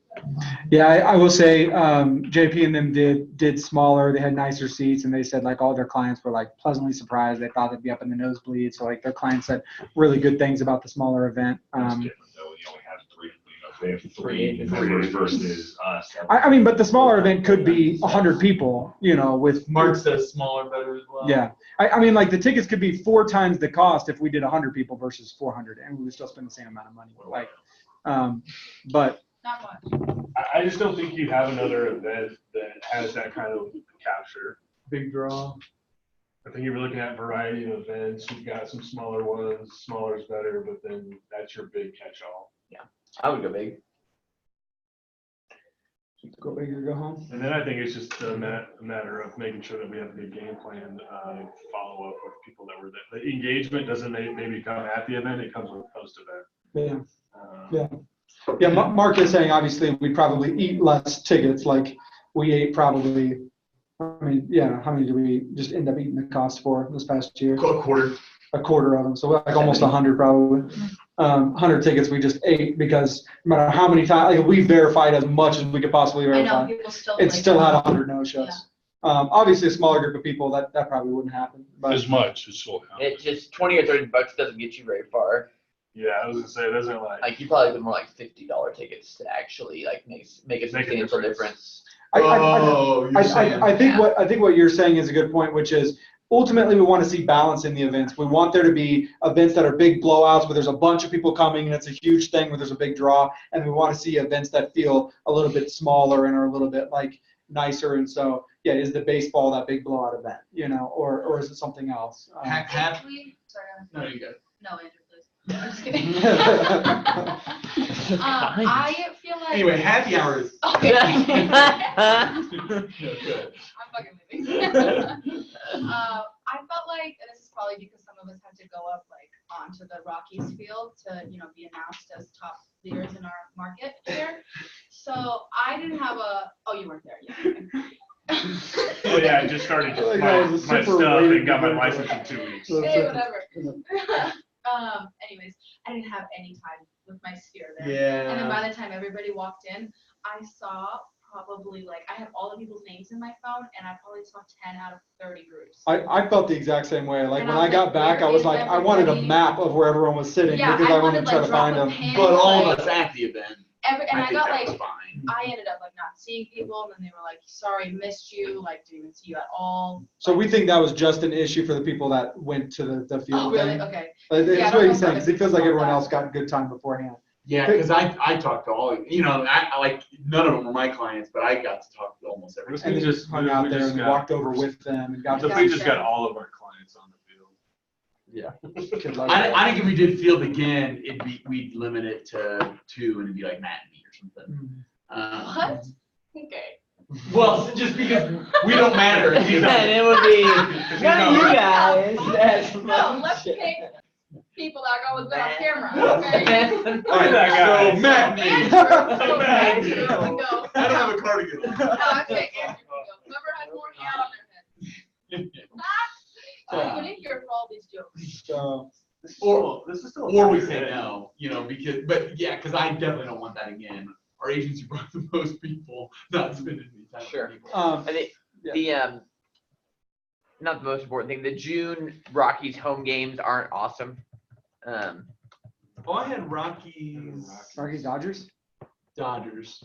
Yeah, I will say JP and them did smaller. They had nicer seats, and they said like all their clients were like pleasantly surprised. They thought they'd be up in the nosebleed. So like their clients said really good things about the smaller event. It's different though. You only have 3. They have 3 members versus us. I mean, but the smaller event could be 100 people. With Mark says smaller, better as well. Yeah, I mean, like the tickets could be 4 times the cost if we did 100 people versus 400, and we would still spend the same amount of money. Like, but. Not much. I just don't think you have another event that has that kind of capture. Big draw. I think you're looking at variety of events. You've got some smaller ones. Smaller is better, but then that's your big catch-all. Yeah, I would go big. Go big or go home. And then I think it's just a matter of making sure that we have a good game plan, follow up with people that were there. The engagement doesn't maybe come at the event; it comes with post-event. Yeah. Yeah, Mark is saying obviously we'd probably eat less tickets. Like we ate probably, I mean, yeah, how many do we just end up eating the cost for this past year? A quarter. A quarter of them. So like almost 100 probably. 100 tickets we just ate because no matter how many times, like we verified as much as we could possibly verify. I know, people still. It still had 100 no-shows. Yeah. Obviously a smaller group of people that probably wouldn't happen. But As much as still happens. It just $20 or $30 doesn't get you very far. Yeah, I was gonna say it doesn't like you probably get more like $50 tickets to actually like make a substantial difference. I think what you're saying is a good point, which is ultimately we want to see balance in the events. We want there to be events that are big blowouts where there's a bunch of people coming and it's a huge thing where there's a big draw, and we want to see events that feel a little bit smaller and are a little bit like nicer. And so yeah, is the baseball that big blowout event, or is it something else? No, you got it. No, Andrew, please. I'm just kidding. I feel like. Anyway, happy hours. Okay. I'm fucking leaving. I felt like, and this is probably because some of us had to go up like onto the Rockies field to, be announced as top leaders in our market here. So I didn't have oh, you weren't there yet. Oh yeah, I just started my stuff and got my license in 2 weeks. Hey, whatever. Anyways, I didn't have any time with my sphere there. Yeah. And then by the time everybody walked in, I saw probably I have all the people's names in my phone, and I probably saw 10 out of 30 groups. I felt the exact same way. Like And when I I was got like, back, I was where like, is I wanted a everybody? map of where everyone was sitting Yeah, because I wanted to try like, to find drop a them. pin, But all like, of us at the event. and I think got that was like, fine. I ended up not seeing people, and then they were like, sorry, missed you, didn't even see you at all. So we think that was just an issue for the people that went to the field. Oh, really? thing. Okay. That's Yeah, I what don't he's know saying, because he feels like about everyone that. else got good time beforehand. Yeah, because I talked to all, I like none of them were my clients, but I got to talk to almost everyone. And then just hung out there and walked over with them and got So to we just got all of our clients on the field. Yeah. I think if we did field again, we'd limit it to 2, and it'd be like Matt and me or something. What? Okay. Well, just because we don't matter. And it would be none of you guys. That's No, let's pick people that are going on camera. Okay. All right, so Matt and me. Andrew, Matt and Andrew, me. go. I don't have a cardigan. No, okay, Andrew, go. Whoever has more hair on their head. So you didn't hear for all these jokes. Or we say no, because I definitely don't want that again. Our agency brought the most people, not spending any time. Sure. with people. I think the not the most important thing. The June Rockies home games aren't awesome. Oh, I had Rockies. Rockies Dodgers? Dodgers.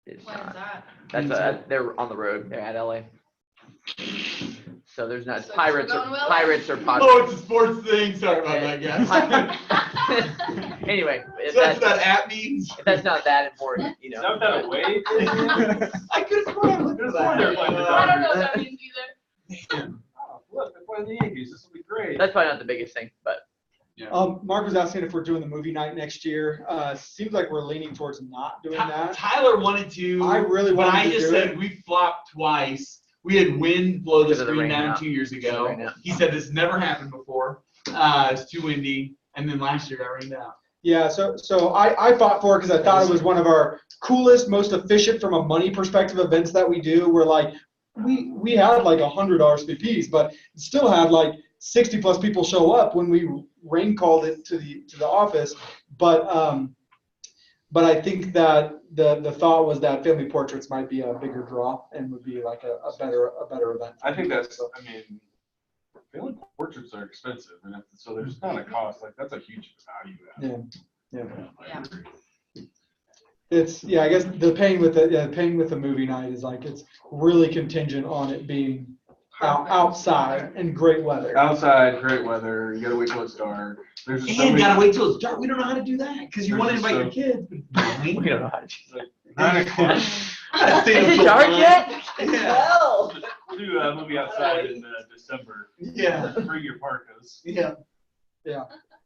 It's When is not. that? That's they're on the road. They're at LA. So there's not So Pirates we're or going to LA? Pirates or Oh, Padres. it's a sports thing. Sorry about that, guys. Anyway, if So that's that's, what that app means. if that's not that important, you know. Is that away? I could have sworn I looked at I that. don't know what that means either. Oh, look, they're playing the Yankees. This will be great. That's probably not the biggest thing, but Mark was asking if we're doing the movie night next year. Seems like we're leaning towards not doing that. Tyler wanted to. I really but wanted I to just do said it. we flopped twice. We had wind blow the Because of the screen rain down out. 2 years ago. Rain out. He said this never happened before. It's too windy. And then last year got rained out. Yeah, so I fought for it because I thought it was one of our coolest, most efficient from a money perspective events that we do. We're like, we had like 100 RSVPs, but still had like 60 plus people show up when we rain called it to the office. But I think that the thought was that family portraits might be a bigger draw and would be like a better event. I think that's, I mean, family portraits are expensive, and so there's not a cost, like, that's a huge value add. Yeah. It's, I guess the paying with the movie night is like, it's really contingent on it being outside and great weather. Outside, great weather, you gotta wait till it's dark. There's just so And many- gotta wait till it's dark. We don't know how to do that because you want to There's invite your just kids. we don't know how to do that. 9 o'clock. Is Is it dark yet? Yeah. We'll do a movie outside in December. Yeah. Bring your parkas. Yeah.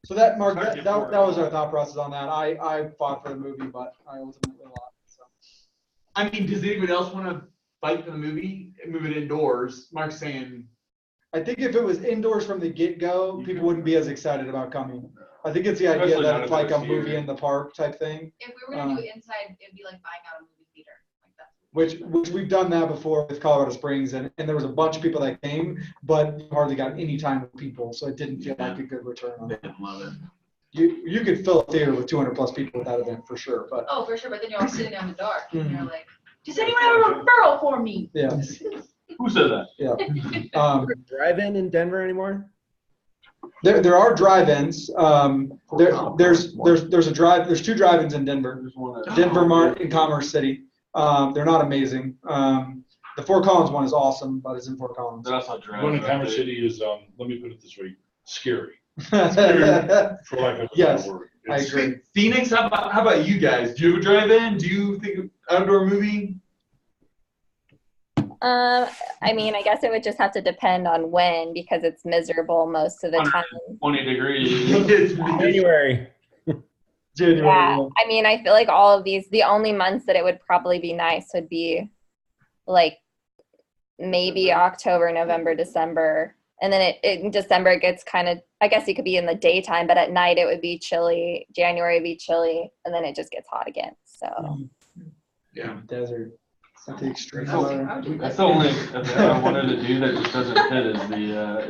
So that, Mark, that was our thought process on that. I fought for the movie, but I ultimately lost. So. I mean, does anyone else want to fight for the movie and move it indoors? Mark's saying. I think if it was indoors from the get-go, people wouldn't be as excited about coming. I think it's the idea Especially that not it's if like a it's movie here. in the park type thing, If we were gonna do it inside, it'd be like buying out a movie theater. Like that. which we've done that before with Colorado Springs, and there was a bunch of people that came, but hardly got any time with people, so it didn't feel like a good return on it. Love it. You could fill a theater with 200 plus people with that event for sure, but Oh, for sure, but then you're all sitting there in the dark and Mhm. you're like, does anyone have a referral for me? yeah, Who said that? yeah. Drive-in in Denver anymore? There are drive-ins. There's two drive-ins in Denver. There's one at- Denver Mart in Commerce City. They're not amazing. The Fort Collins one is awesome, but it's in Fort Collins. That's not dry. Going to Commerce City is, let me put it this way, scary, for lack of a Yes, better word. I It's- agree. Phoenix, how about you guys? Do you have a drive-in? Do you think outdoor movie? I mean, I guess it would just have to depend on when, because it's miserable most of the time. 20 degrees. January. Yeah, I mean, I feel like all of these, the only months that it would probably be nice would be like maybe October, November, December. And then in December, it gets kind of, I guess it could be in the daytime, but at night it would be chilly. January would be chilly, and then it just gets hot again. So, Yeah. Desert. At the extreme. That's the only event I wanted to do that just doesn't fit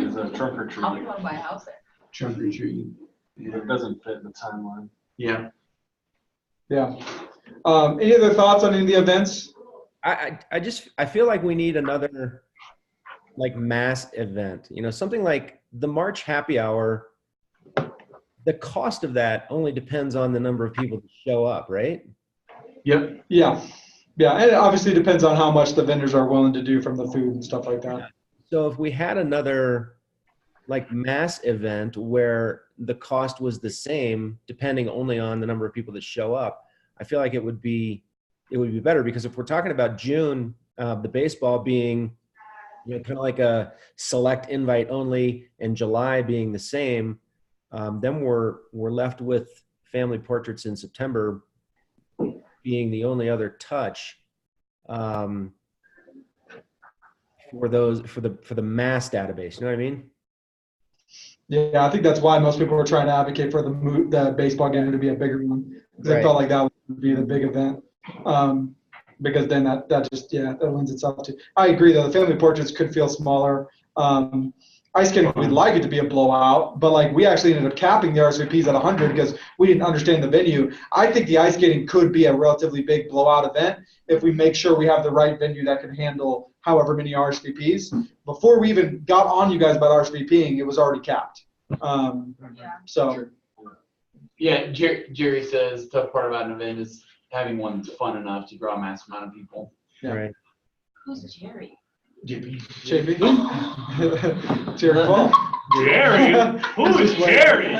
is a trunk or treat. How would you want to buy a house there? Trunk or treat. It doesn't fit the timeline. Yeah. Yeah. Any other thoughts on any of the events? I feel like we need another like mass event, something like the March happy hour. The cost of that only depends on the number of people that show up, right? Yep. Yeah. Yeah, and it obviously depends on how much the vendors are willing to do from the food and stuff like that. So if we had another like mass event where the cost was the same, depending only on the number of people that show up, I feel like it would be better, because if we're talking about June, the baseball being, kind of like a select invite only, and July being the same, then we're left with family portraits in September being the only other touch for the mass database. You know what I mean? Yeah, I think that's why most people are trying to advocate for the baseball game to be a bigger one, because they felt like that would be the big event. Because then that lends itself to. I agree though, the family portraits could feel smaller. Ice skating, we'd like it to be a blowout, but like we actually ended up capping the RSVPs at 100 because we didn't understand the venue. I think the ice skating could be a relatively big blowout event if we make sure we have the right venue that can handle however many RSVPs. Before we even got on you guys about RSVPing, it was already capped. So Yeah, Jerry says tough part about an event is having one that's fun enough to draw a mass amount of people. Yeah. Right. Who's Jerry? JP. JP? Jerry Paul. Jerry? Who is Jerry?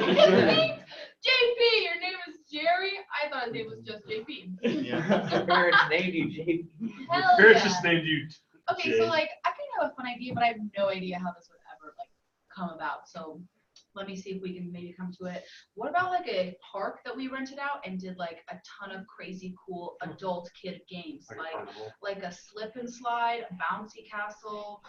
JP, your name is Jerry? I thought his name was just JP. Yeah. Your parents named you JP. Hell Parents yeah. just named you. Okay, so like I kind of have a fun idea, but I have no idea how this would ever like come about. So let me see if we can maybe come to it. What about like a park that we rented out and did like a ton of crazy cool adult kid games, like a slip and slide, bouncy castle,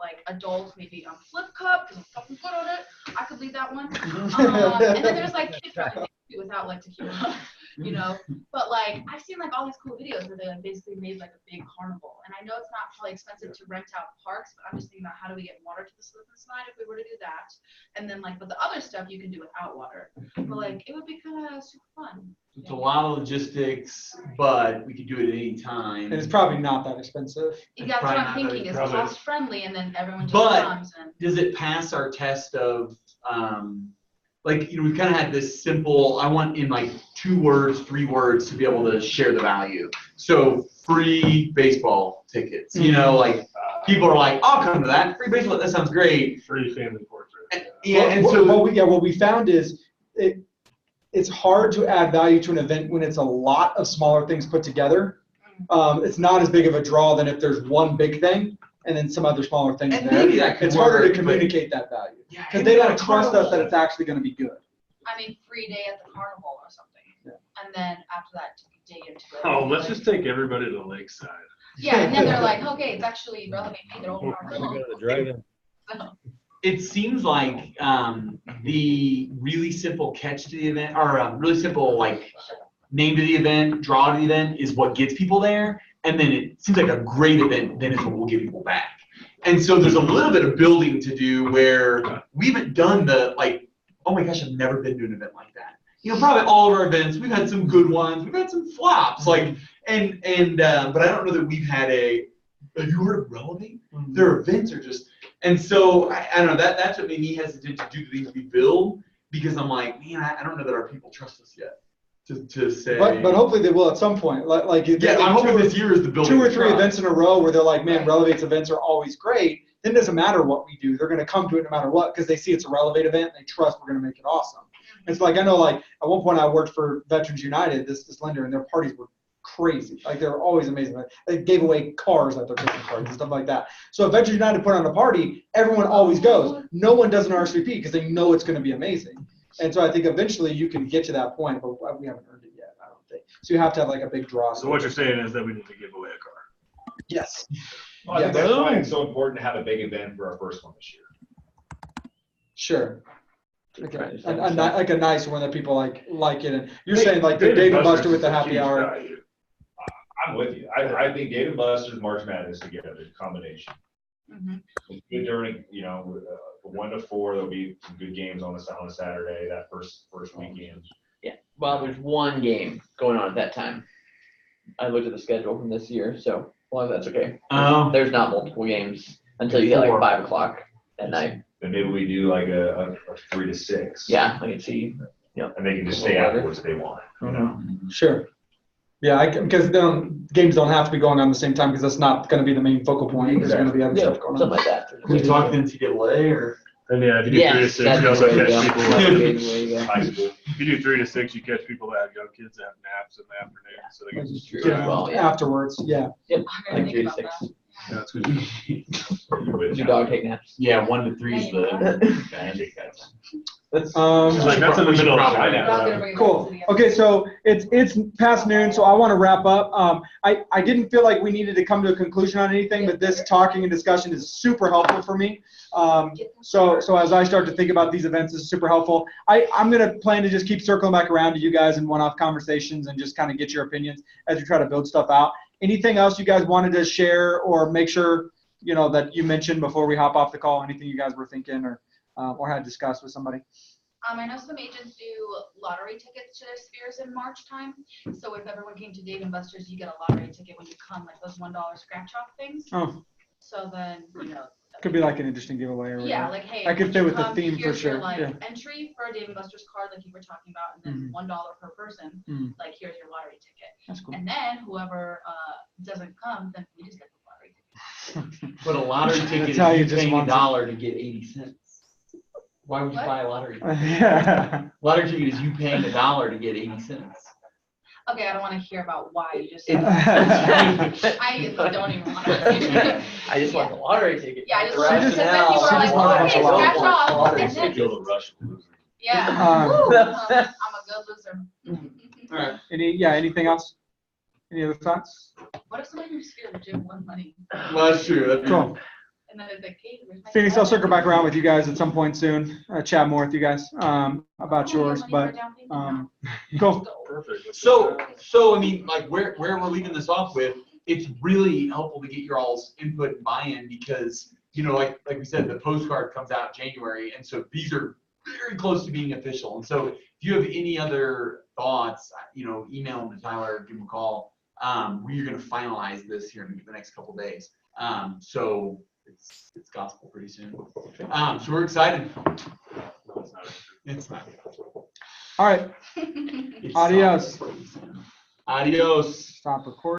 like adult maybe flip cup because I'm fucking good on it. I could lead that one. And then there's like kid friendly things without like tequila, you know. But like I've seen like all these cool videos where they like basically made like a big carnival. And I know it's not probably expensive to rent out parks, but I'm just thinking about how do we get water to the slip and slide if we were to do that. And then like, but the other stuff you can do without water. But like, it would be kind of super fun. It's a lot of logistics, but we could do it at any time. And it's probably not that expensive. That's what probably I'm not thinking that is expensive. cost friendly, and then everyone just But comes and. does it pass our test of, like, you know, we've kind of had this simple, I want in like 2 words, 3 words to be able to share the value. So free baseball tickets, you know, like people are like, I'll come to that. Free baseball, that sounds great. Free family portrait. Yeah, and so what we found is it's hard to add value to an event when it's a lot of smaller things put together. It's not as big of a draw than if there's one big thing and then some other smaller things and there. maybe that could It's harder work, to communicate that value Yeah, because they don't trust us that it's actually going to be good. I mean, free day at the carnival or something. Yeah. And then after that, dig into it. Oh, let's Like- just take everybody to the lakeside. Yeah, and then they're like, okay, it's actually relevant. Make it all Go to the drive-in. it seems like the really simple catch to the event, or really simple like name to the event, draw to the event is what gets people there. And then it seems like a great event then is what will get people back. And so there's a little bit of building to do where we haven't done the like, oh my gosh, I've never been to an event like that. You know, probably all of our events, we've had some good ones, we've had some flops, like, but I don't know that we've had have you heard of Relevater? Their events are just, and so I don't know, that's what made me hesitant to do the things we build, because I'm like, man, I don't know that our people trust us yet to say. But hopefully they will at some point. Like yeah, I'm hoping this year is the building. 2 or 3 trust. events in a row where they're like, man, Relevate's events are always great. Then it doesn't matter what we do. They're going to come to it no matter what because they see it's a Relevate event and they trust we're going to make it awesome. It's like, I know, like at one point I worked for Veterans United, this lender, and their parties were crazy. Like they were always amazing. Like, they gave away cars at their Christmas parties and stuff like that. So if Veterans United put on a party, everyone always goes. No one does an RSVP because they know it's going to be amazing. And so I think eventually you can get to that point, but we haven't earned it yet, I don't think. So you have to have like a big draw. So what you're saying is that we need to give away a car. Yes. Well, I think that's why it's so important to have a big event for our first one this year. Sure. Okay. Like a nice one that people like it. And you're saying like the Dave Dave and and Buster Buster's with the is a happy huge hour. value. I'm with you. I think Dave and Buster's March Madness together, combination. Good during, you know, 1 to 4, there'll be some good games on a Saturday, that first weekend. Yeah, well, there's 1 game going on at that time. I looked at the schedule from this year, so as long as that's okay. There's not multiple games until you get like 5 o'clock at night. Then maybe we do like a 3 to 6. Yeah, I can see. Yeah. And they can just stay afterwards if they want. You know? Sure. Yeah, because games don't have to be going on at the same time because that's not going to be the main focal point. There's going to be other stuff going on. Something like that. We talked NCAA or. And yeah, if you do 3 to 6, you also catch people. High school. If you do 3 to 6, you catch people that have young kids that have naps in the afternoon, so they can just afterwards. Yeah. Yep. Like 3 to 6. Yeah, that's good. Does your dog take naps? Yeah, 1 to 3 is the. That's in the middle of the Cool. Okay, so it's past noon, so I want to wrap up. I didn't feel like we needed to come to a conclusion on anything, but this talking and discussion is super helpful for me. So as I start to think about these events, this is super helpful. I'm going to plan to just keep circling back around to you guys in one-off conversations and just kind of get your opinions as we try to build stuff out. Anything else you guys wanted to share or make sure, you know, that you mentioned before we hop off the call? Anything you guys were thinking or had discussed with somebody? I know some agents do lottery tickets to their spheres in March time. So if everyone came to Dave and Buster's, you get a lottery ticket when you come, like those $1 scratch off things. Oh. So then, Could be like an interesting giveaway or yeah, whatever. like, hey. I could fit with the come, theme for here's your, sure. like, Yeah. entry for a Dave & Buster's card, like you were talking about, and then $1 per person. Like, here's your lottery ticket. That's cool. And then whoever doesn't come, then we just get the lottery ticket. But a lottery ticket is how you you just paying want $1 to get 80 cents. Why would you What? buy a lottery ticket? Yeah. Lottery ticket is you paying $1 to get 80 cents. Okay, I don't want to hear about why you just. It- I don't even want to. I just want the lottery ticket. Yeah, I just The want to. Because then rationale. people are like, well, okay, scratch off. Lottery And then, ticket, you'll rush. yeah. Um, Woo, I'm a good loser. All right. Anything else? Any other thoughts? What if somebody from Sphere legit won money? Well, that's true. That's Cool. And then it's like, hey, where's my Phoenix, card? I'll circle back around with you guys at some point soon. Chat more with you guys about yours, but cool. Perfect. So I mean, like where we're leaving this off with, it's really helpful to get your all's input and buy-in because like we said, the postcard comes out in January, and so these are very close to being official. And so if you have any other thoughts, email them to Tyler, give him a call. We're going to finalize this here in the next couple of days. So it's gospel pretty soon. So we're excited. No, it's not. It's not. All right. It's Adios. Adios. Stop recording.